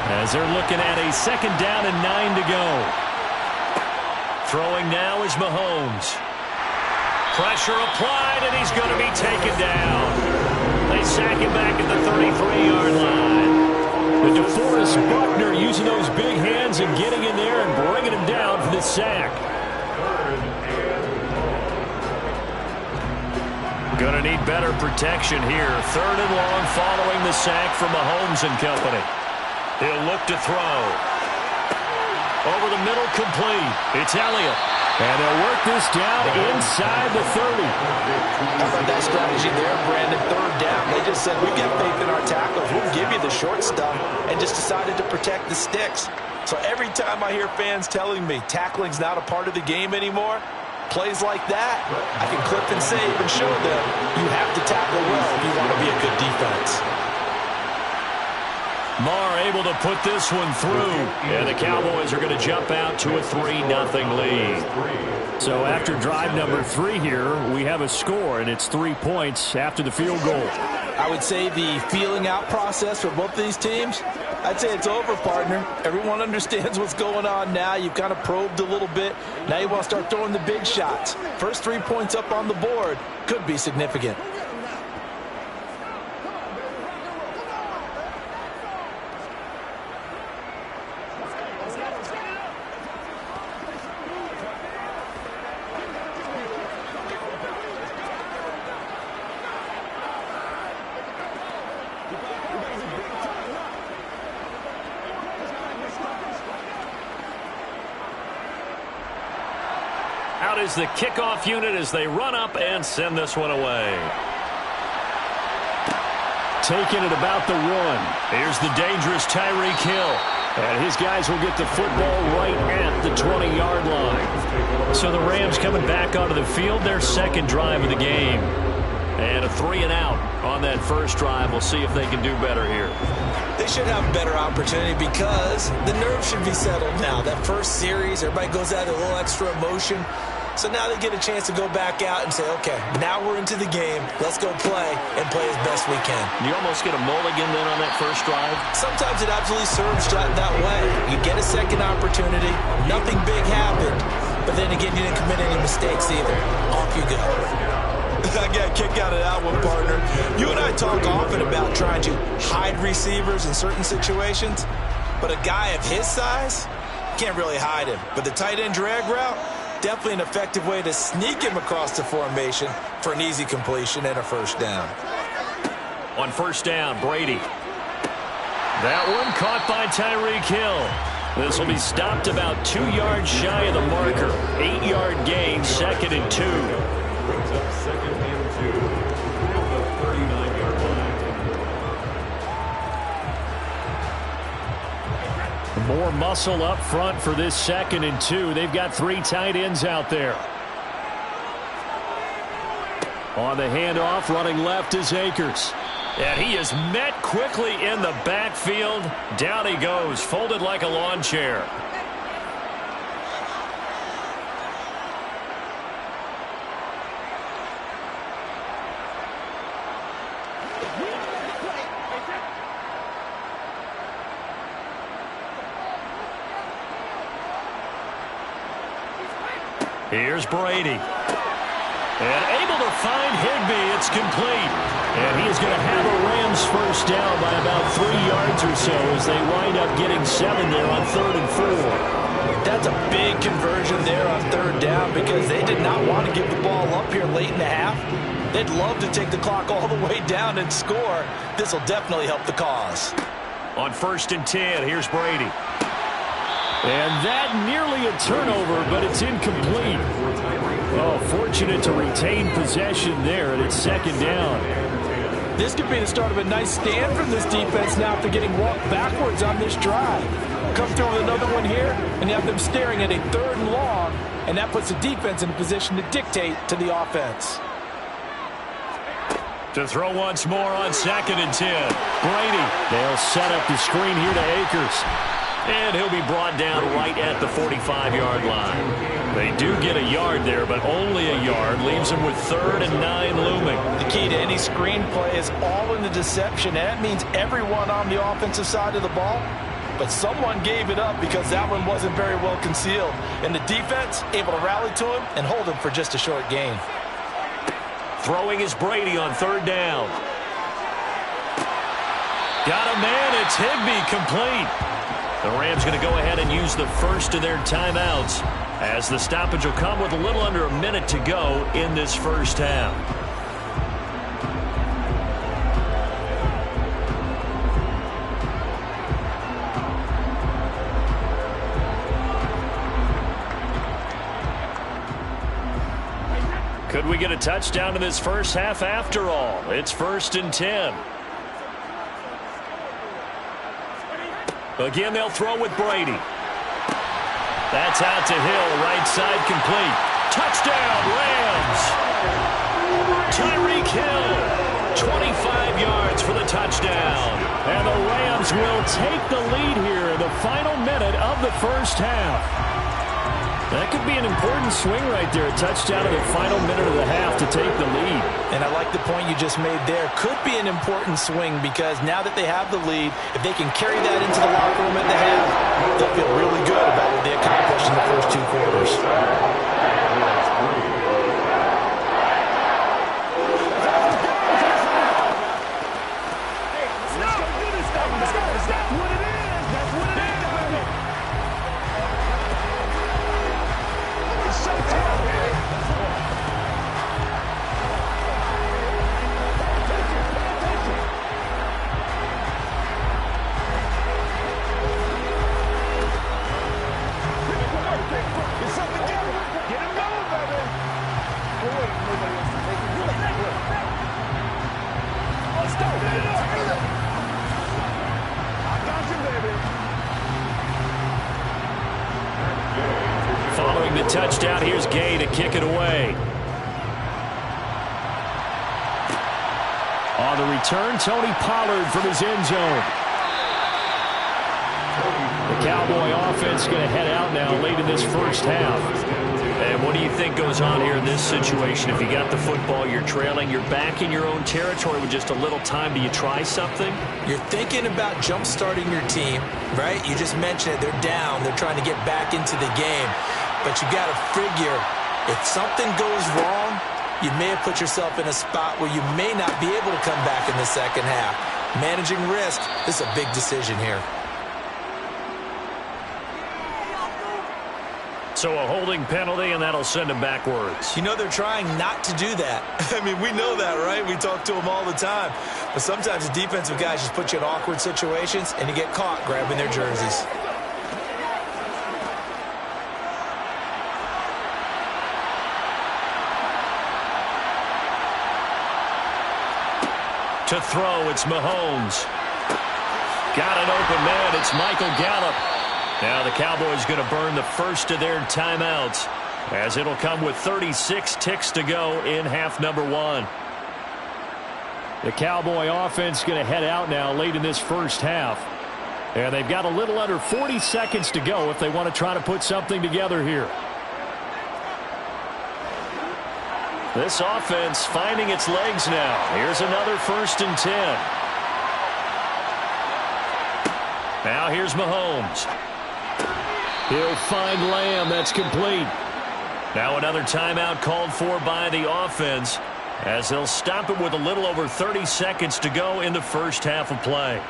as they're looking at a 2nd down and 9 to go. Throwing now is Mahomes. Pressure applied, and he's going to be taken down. They sack him back at the 33-yard line. The DeForest Buckner using those big hands and getting in there and bringing him down for the sack. Going to need better protection here. 3rd and long following the sack from Mahomes and company. He'll look to throw. Over the middle, complete. It's Elliott. And they'll work this down inside the 30. How about that strategy there, Brandon? 3rd down. They just said, we've got faith in our tackles. We'll give you the short stuff, and just decided to protect the sticks. So every time I hear fans telling me tackling's not a part of the game anymore, plays like that, I can clip and save and show them you have to tackle well if you want to be a good defense. Marr able to put this one through, and the Cowboys are going to jump out to a 3-0 lead. So after drive number 3 here, we have a score, and it's 3 points after the field goal. I would say the feeling out process for both of these teams, I'd say it's over, partner. Everyone understands what's going on now. You've kind of probed a little bit. Now you want to start throwing the big shots. First 3 points up on the board could be significant. Out is the kickoff unit as they run up and send this one away. Taking it about the 1. Here's the dangerous Tyreek Hill. And his guys will get the football right at the 20-yard line. So the Rams coming back onto the field, their second drive of the game. And a 3-and-out on that first drive. We'll see if they can do better here. They should have a better opportunity because the nerves should be settled now. That first series, everybody goes out with a little extra emotion. So now they get a chance to go back out and say, okay, now we're into the game. Let's go play and play as best we can. You almost get a mulligan then on that first drive? Sometimes it absolutely serves that way. You get a second opportunity. Nothing big happened. But then again, you didn't commit any mistakes either. Off you go. I got a kick out of that one, partner. You and I talk often about trying to hide receivers in certain situations, but a guy of his size can't really hide him. But the tight end drag route, definitely an effective way to sneak him across the formation for an easy completion and a first down. On first down, Brady. That one caught by Tyreek Hill. This will be stopped about 2 yards shy of the marker. 8-yard gain, 2nd and 2. Brings up 2nd and 2 from the 39-yard line. More muscle up front for this 2nd and 2. They've got 3 tight ends out there. On the handoff, running left is Akers. And he is met quickly in the backfield. Down he goes, folded like a lawn chair. Here's Brady. And able to find Higbee. It's complete. And he is going to have a Rams first down by about 3 yards or so as they wind up getting 7 there on 3rd and 4. That's a big conversion there on 3rd down because they did not want to give the ball up here late in the half. They'd love to take the clock all the way down and score. This will definitely help the cause. On 1st and 10, here's Brady. And that nearly a turnover, but it's incomplete. Oh, fortunate to retain possession there, and it's 2nd down. This could be the start of a nice stand from this defense now after getting walked backwards on this drive. Come through with another one here, and you have them staring at a 3rd and long, and that puts the defense in a position to dictate to the offense. To throw once more on 2nd and 10. Brady. They'll set up the screen here to Akers. And he'll be brought down right at the 45-yard line. They do get a yard there, but only a yard. Leaves them with 3rd and 9 looming. The key to any screen play is all in the deception. And that means everyone on the offensive side of the ball. But someone gave it up because that one wasn't very well concealed. And the defense able to rally to him and hold him for just a short gain. Throwing is Brady on 3rd down. Got a man. It's Higbee, complete. The Rams going to go ahead and use the first of their timeouts as the stoppage will come with a little under a minute to go in this first half. Could we get a touchdown in this first half after all? It's 1st and 10. Again, they'll throw with Brady. That's out to Hill, right side complete. Touchdown, Rams! Tyreek Hill, 25 yards for the touchdown. And the Rams will take the lead here in the final minute of the first half. That could be an important swing right there, a touchdown in the final minute of the half to take the lead. And I like the point you just made there. Could be an important swing because now that they have the lead, if they can carry that into the locker room at the half, they'll feel really good about what they accomplished in the first 2 quarters. scoring the touchdown. Here's Gay to kick it away. On the return, Tony Pollard from his end zone. The Cowboy offense going to head out now late in this first half. And what do you think goes on here in this situation? If you got the football, you're trailing, you're back in your own territory with just a little time. Do you try something? You're thinking about jump-starting your team, right? You just mentioned it. They're down. They're trying to get back into the game. But you got to figure, if something goes wrong, you may have put yourself in a spot where you may not be able to come back in the second half. Managing risk, this is a big decision here. So a holding penalty, and that'll send him backwards. You know, they're trying not to do that. I mean, we know that, right? We talk to them all the time. But sometimes the defensive guys just put you in awkward situations, and you get caught grabbing their jerseys. To throw, it's Mahomes. Got an open man, it's Michael Gallup. Now the Cowboys going to burn the first of their timeouts, as it'll come with 36 ticks to go in half number one. The Cowboy offense going to head out now late in this first half. And they've got a little under 40 seconds to go if they want to try to put something together here. This offense finding its legs now. Here's another 1st and 10. Now here's Mahomes. He'll find Lamb. That's complete. Now another timeout called for by the offense, as they'll stop it with a little over 30 seconds to go in the first half of play.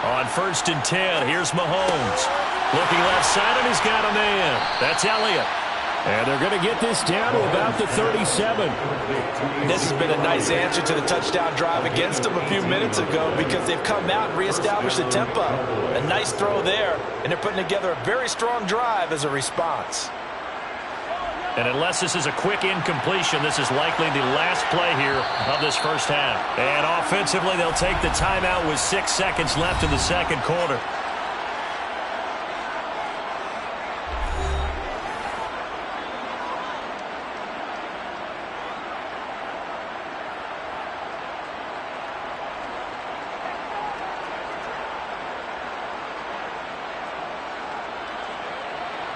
On 1st and 10, here's Mahomes. Looking left side, and he's got a man. That's Elliott. And they're going to get this down to about the 37. This has been a nice answer to the touchdown drive against them a few minutes ago, because they've come out and reestablished the tempo. A nice throw there, and they're putting together a very strong drive as a response. And unless this is a quick incompletion, this is likely the last play here of this first half. And offensively, they'll take the timeout with 6 seconds left in the second quarter.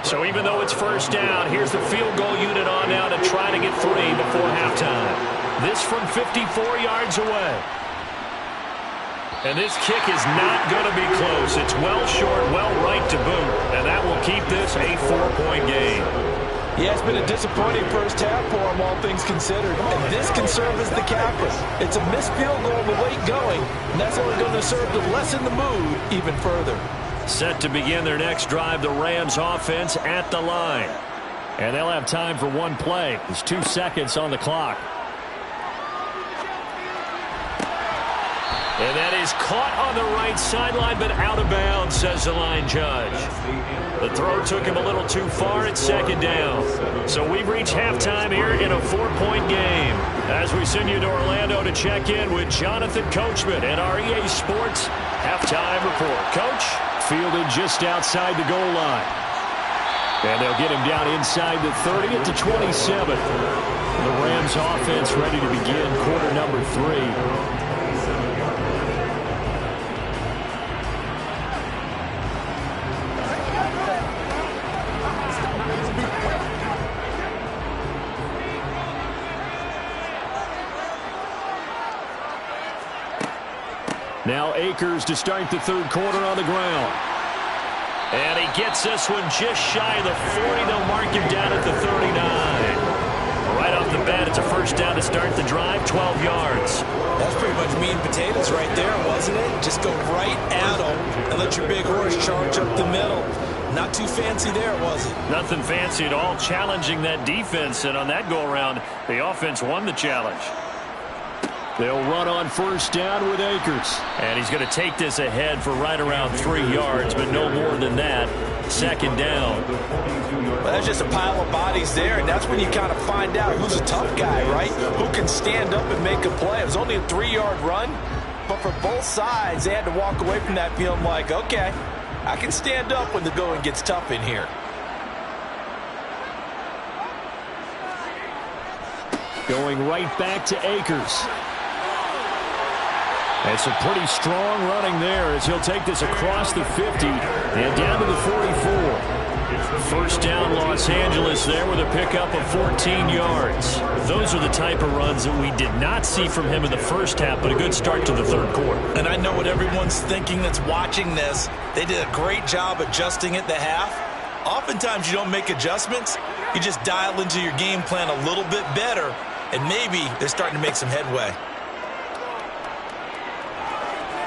So even though it's first down, here's the field goal unit on now to try to get 3 before halftime. This from 54 yards away. And this kick is not going to be close. It's well short, well right to boot. And that will keep this a 4-point game. Yeah, it's been a disappointing first half for them, all things considered. And this can serve as the catalyst. It's a missed field goal with late going, and that's only going to serve to lessen the mood even further. Set to begin their next drive, the Rams offense at the line. And they'll have time for one play. There's 2 seconds on the clock. And that is caught on the right sideline, but out of bounds, says the line judge. The throw took him a little too far at second down. So we've reached halftime here in a 4-point game. As we send you to Orlando to check in with Jonathan Coachman at our EA Sports Halftime Report. Coach? Fielded just outside the goal line. And they'll get him down inside the 30 at the 27. The Rams offense ready to begin quarter number 3. Now Akers to start the third quarter on the ground. And he gets this one just shy of the 40. They'll mark him down at the 39. Right off the bat, it's a first down to start the drive, 12 yards. That's pretty much meat and potatoes right there, wasn't it? Just go right at them and let your big horse charge up the middle. Not too fancy there, was it? Nothing fancy at all, challenging that defense. And on that go-around, the offense won the challenge. They'll run on first down with Akers. And he's going to take this ahead for right around 3 yards, but no more than that. second down. Well, that's just a pile of bodies there, and that's when you kind of find out who's a tough guy, right? Who can stand up and make a play. It was only a 3-yard run, but for both sides, they had to walk away from that feeling like, okay, I can stand up when the going gets tough in here. Going right back to Akers. And some pretty strong running there as he'll take this across the 50 and down to the 44. First down, Los Angeles there with a pickup of 14 yards. Those are the type of runs that we did not see from him in the first half, but a good start to the third quarter. And I know what everyone's thinking that's watching this. They did a great job adjusting at the half. Oftentimes you don't make adjustments. You just dial into your game plan a little bit better, and maybe they're starting to make some headway.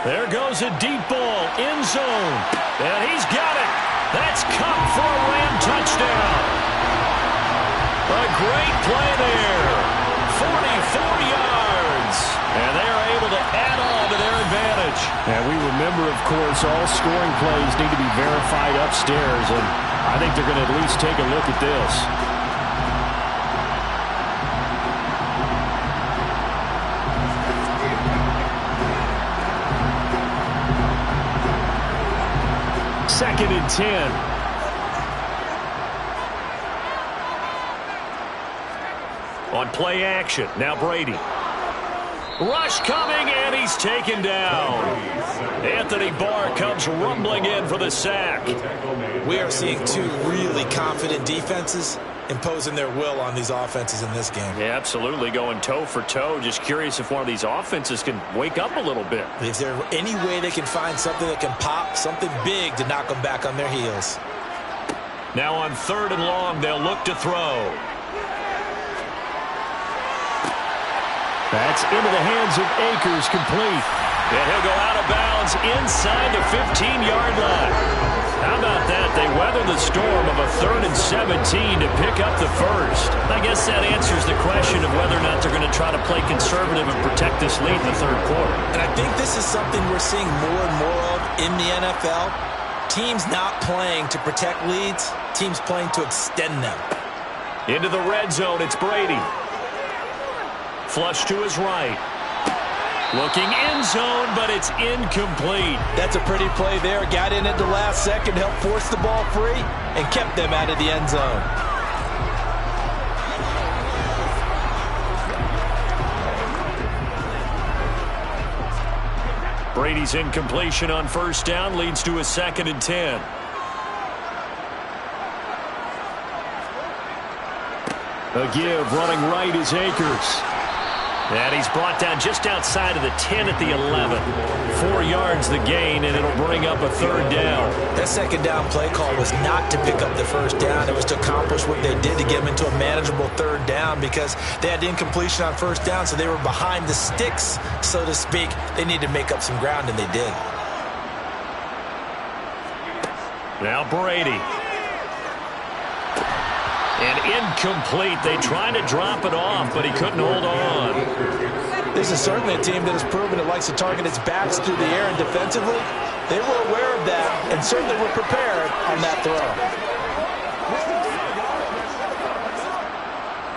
There goes a deep ball, end zone, and he's got it. That's Kupp for a Ram touchdown. A great play there. 44 yards. And they are able to add on to their advantage. And we remember, of course, all scoring plays need to be verified upstairs, and I think they're going to at least take a look at this. Second and 10. On play action, now Brady. Rush coming, and he's taken down. Anthony Barr comes rumbling in for the sack. We are seeing two really confident defenses imposing their will on these offenses in this game. Yeah, absolutely, going toe for toe. Just curious if one of these offenses can wake up a little bit. Is there any way they can find something that can pop, something big to knock them back on their heels? Now on third and long, they'll look to throw. That's into the hands of Akers, complete. And he'll go out of bounds inside the 15-yard line. How about that? They weather the storm of a 3rd and 17 to pick up the first. I guess that answers the question of whether or not they're going to try to play conservative and protect this lead in the third quarter. And I think this is something we're seeing more and more of in the NFL. Teams not playing to protect leads, teams playing to extend them. Into the red zone, it's Brady. Flush to his right. Looking end zone, but it's incomplete. That's a pretty play there. Got in at the last second, helped force the ball free, and kept them out of the end zone. Brady's incompletion on first down leads to a 2nd and 10. A give, running right is Akers. And he's brought down just outside of the 10 at the 11. 4 yards the gain, and it'll bring up a 3rd down. That second down play call was not to pick up the first down. It was to accomplish what they did to get them into a manageable 3rd down because they had incompletion on first down, so they were behind the sticks, so to speak. They needed to make up some ground, and they did. Now Brady. And incomplete. They tried to drop it off, but he couldn't hold on. This is certainly a team that has proven it likes to target its backs through the air and defensively. They were aware of that and certainly were prepared on that throw.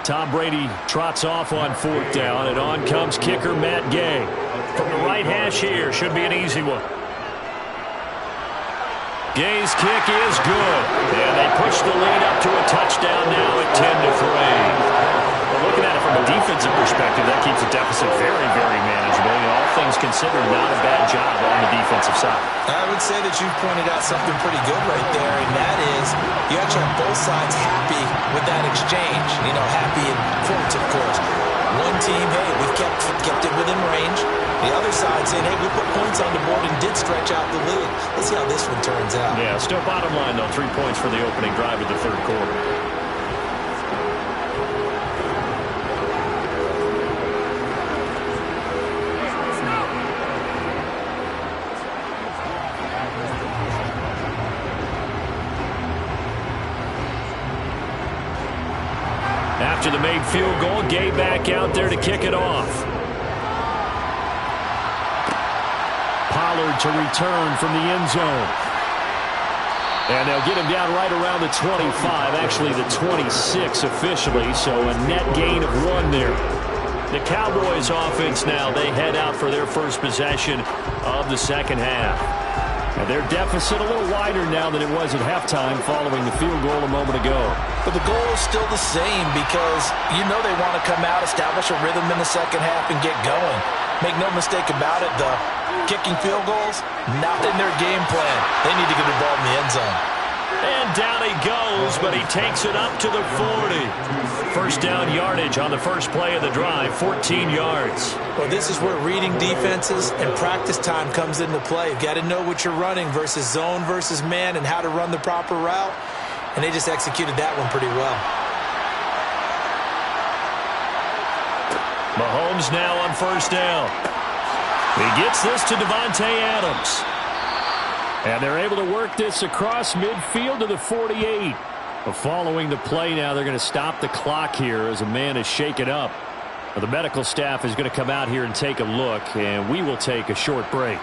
Tom Brady trots off on 4th down, and on comes kicker Matt Gay. From the right hash here, should be an easy one. Gay's kick is good, and they push the lead up to a touchdown now at 10-3. Well, looking at it from a defensive perspective, that keeps the deficit very, very manageable. And all things considered, not a bad job on the defensive side. I would say that you pointed out something pretty good right there, and that is you actually have both sides happy with that exchange. You know, happy in quotes, of course. One team, hey, we've kept it within range. The other side saying, hey, we put points on the board and did stretch out the lead. Let's see how this one turns out. Yeah, still bottom line, though, 3 points for the opening drive of the third quarter. After the made field goal, Gay back out there to kick it off. Pollard to return from the end zone. And they'll get him down right around the 25, actually the 26 officially, so a net gain of 1 there. The Cowboys offense now, they head out for their first possession of the second half. And their deficit a little wider now than it was at halftime following the field goal a moment ago. But the goal is still the same because you know they want to come out, establish a rhythm in the second half, and get going. Make no mistake about it, though. Kicking field goals, not in their game plan. They need to get the ball in the end zone. And down he goes, but he takes it up to the 40. First down yardage on the first play of the drive, 14 yards. Well, this is where reading defenses and practice time comes into play. You've got to know what you're running versus zone versus man and how to run the proper route. And they just executed that one pretty well. Mahomes now on first down. He gets this to Davante Adams. And they're able to work this across midfield to the 48. But following the play now, they're going to stop the clock here as a man is shaken up. Now, the medical staff is going to come out here and take a look, and we will take a short break.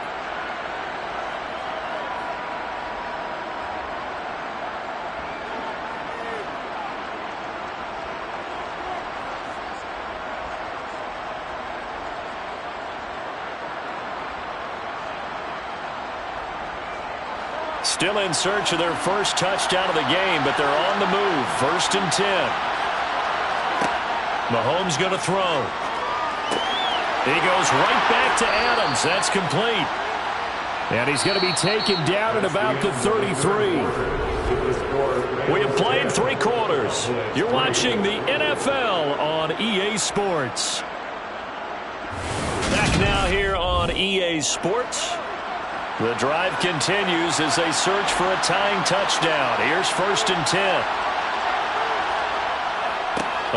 Still in search of their first touchdown of the game, but they're on the move. 1st and 10. Mahomes going to throw. He goes right back to Adams. That's complete. And he's going to be taken down at about the 33. We have played 3 quarters. You're watching the NFL on EA Sports. Back now here on EA Sports. The drive continues as they search for a tying touchdown. Here's 1st and 10.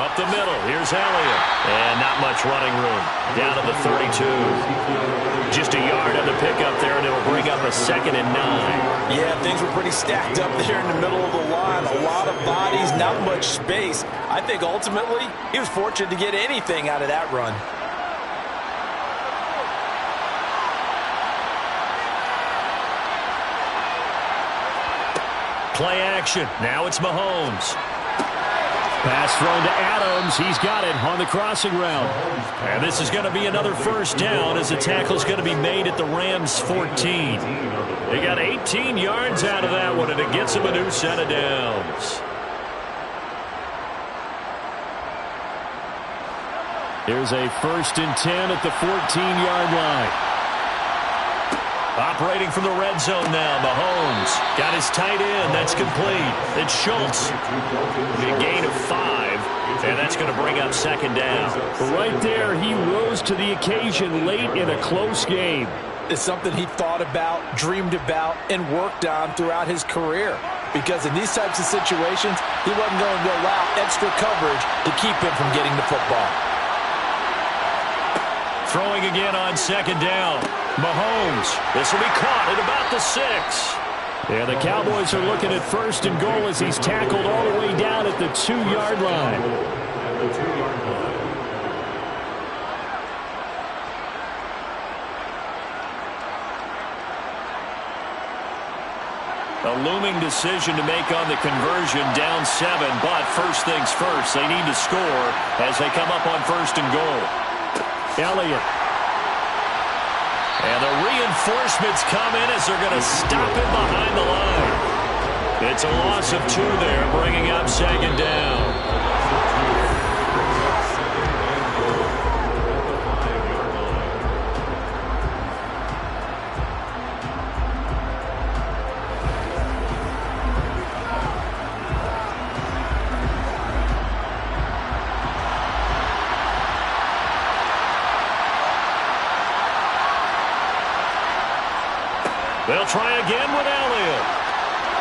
Up the middle. Here's Elliott. And not much running room. Down to the 32. Just a yard on the pickup there, and it'll bring up a 2nd and 9. Yeah, things were pretty stacked up there in the middle of the line. A lot of bodies, not much space. I think ultimately he was fortunate to get anything out of that run. Play action. Now it's Mahomes. Pass thrown to Adams. He's got it on the crossing route. And this is going to be another first down as the tackle is going to be made at the Rams' 14. They got 18 yards out of that one, and it gets them a new set of downs. Here's a 1st and 10 at the 14-yard line. Operating from the red zone now, Mahomes got his tight end. That's complete. It's Schultz. A gain of 5, and that's going to bring up 2nd down. Right there, he rose to the occasion late in a close game. It's something he thought about, dreamed about, and worked on throughout his career. Because in these types of situations, he wasn't going to allow extra coverage to keep him from getting the football. Throwing again on 2nd down. Mahomes. This will be caught at about the 6. Yeah, the Cowboys are looking at 1st and goal as he's tackled all the way down at the 2-yard line. A looming decision to make on the conversion, down 7, but first things first, they need to score as they come up on 1st and goal. Elliott. And the reinforcements come in as they're going to stop him behind the line. It's a loss of 2 there, bringing up 2nd down. They'll try again with Elliott.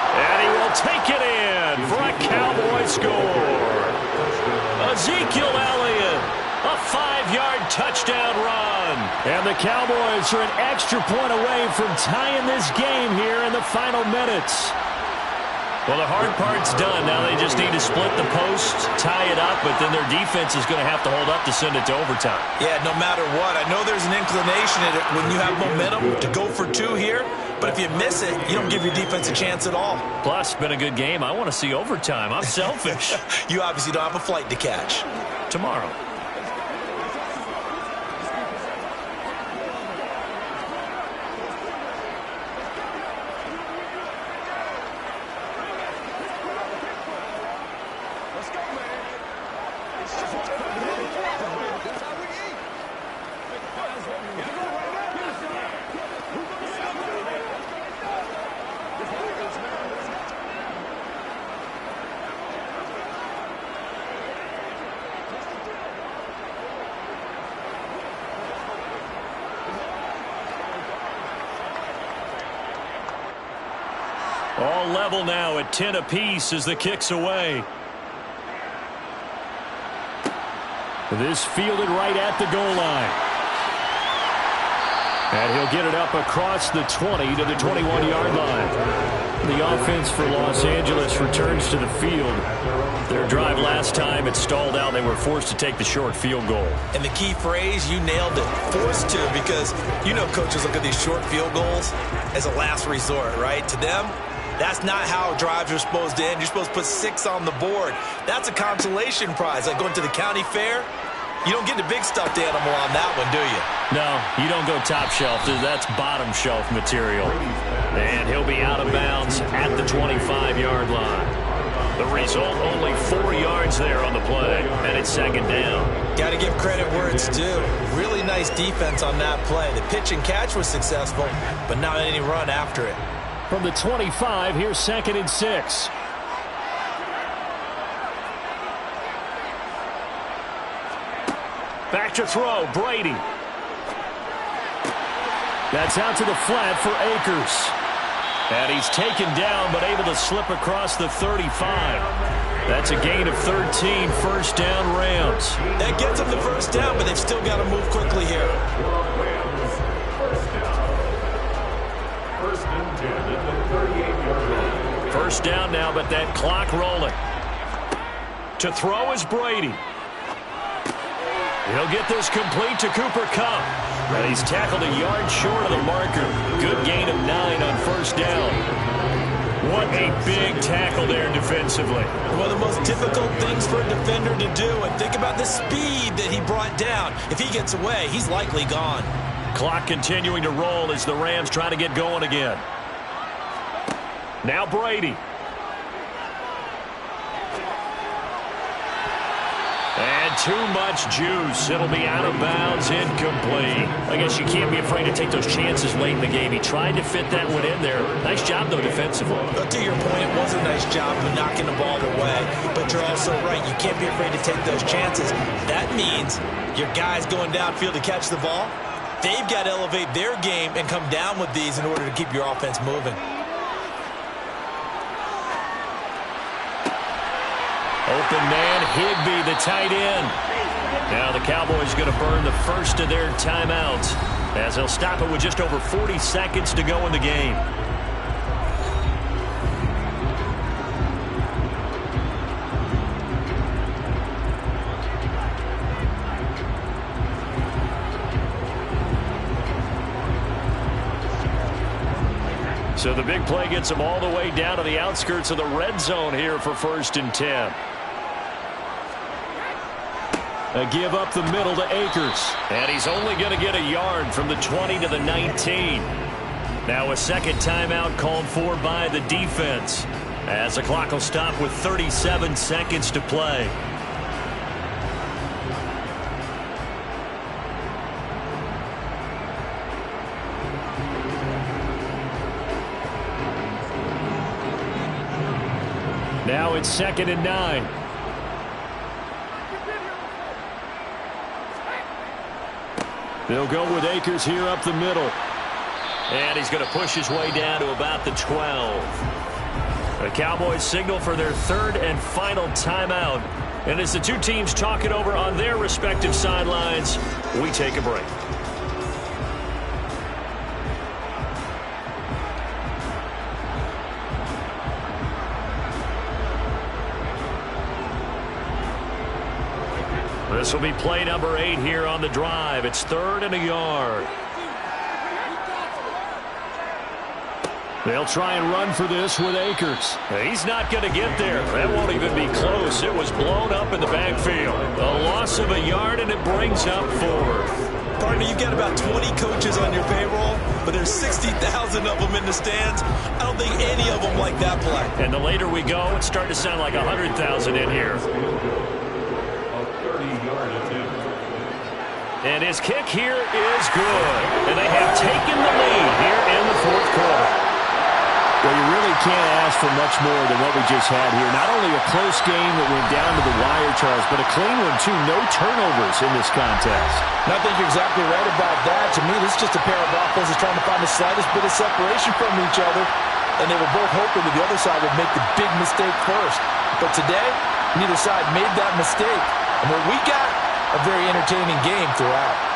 And he will take it in for a Cowboy score. Ezekiel Elliott, a 5-yard touchdown run. And the Cowboys are an extra point away from tying this game here in the final minutes. Well, the hard part's done. Now they just need to split the post, tie it up, but then their defense is going to have to hold up to send it to overtime. Yeah, no matter what. I know there's an inclination in it when you have momentum to go for 2 here, But if you miss it, you don't give your defense a chance at all. Plus, been a good game. I want to see overtime. I'm selfish. You obviously don't have a flight to catch. Tomorrow. All level now at 10 apiece as the kick's away. This fielded right at the goal line. And he'll get it up across the 20 to the 21-yard line. The offense for Los Angeles returns to the field. Their drive last time, it stalled out. They were forced to take the short field goal. And the key phrase, you nailed it, forced to, because you know coaches look at these short field goals as a last resort, right? To them, that's not how drives are supposed to end. You're supposed to put 6 on the board. That's a consolation prize. Like going to the county fair, you don't get the big stuffed animal on that one, do you? No, you don't go top shelf. That's bottom shelf material. And he'll be out of bounds at the 25-yard line. The result, only 4 yards there on the play, and it's second down. Got to give credit where it's due. Really nice defense on that play. The pitch and catch was successful, but not any run after it. From the 25, here's 2nd and 6. Back to throw, Brady. That's out to the flat for Akers. And he's taken down, but able to slip across the 35. That's a gain of 13, first down Rams. That gets them the first down, but they've still got to move quickly here. First down now, but that clock rolling. To throw is Brady. He'll get this complete to Cooper Kupp. And he's tackled a yard short of the marker. Good gain of 9 on first down. What a big tackle there defensively. One of the most difficult things for a defender to do. And think about the speed that he brought down. If he gets away, he's likely gone. Clock continuing to roll as the Rams try to get going again. Now Brady. And too much juice. It'll be out of bounds, incomplete. I guess you can't be afraid to take those chances late in the game. He tried to fit that one in there. Nice job, though, defensively. But to your point, it was a nice job of knocking the ball away. But you're also right. You can't be afraid to take those chances. That means your guys going downfield to catch the ball, they've got to elevate their game and come down with these in order to keep your offense moving. Open man, Higbee, the tight end. Now the Cowboys going to burn the first of their timeouts as they'll stop it with just over 40 seconds to go in the game. So the big play gets them all the way down to the outskirts of the red zone here for 1st and 10. A give up the middle to Akers. And he's only going to get a yard from the 20 to the 19. Now a second timeout called for by the defense as the clock will stop with 37 seconds to play. Now it's 2nd and 9. They'll go with Akers here up the middle. And he's going to push his way down to about the 12. The Cowboys signal for their 3rd and final timeout. And as the two teams talk it over on their respective sidelines, we take a break. This will be play number 8 here on the drive. It's 3rd and a yard. They'll try and run for this with Akers. He's not going to get there. That won't even be close. It was blown up in the backfield. A loss of a yard, and it brings up 4th. Partner, you've got about 20 coaches on your payroll, but there's 60,000 of them in the stands. I don't think any of them like that play. And the later we go, it's starting to sound like 100,000 in here. A 30-yard attempt. And his kick here is good. And they have taken the lead here in the 4th quarter. Well, you really can't ask for much more than what we just had here. Not only a close game that went down to the wire, Charles, but a clean one, too. No turnovers in this contest. And I think you're exactly right about that. To me, this is just a pair of offenses trying to find the slightest bit of separation from each other. And they were both hoping that the other side would make the big mistake first. But today, neither side made that mistake. And what we got, a very entertaining game throughout.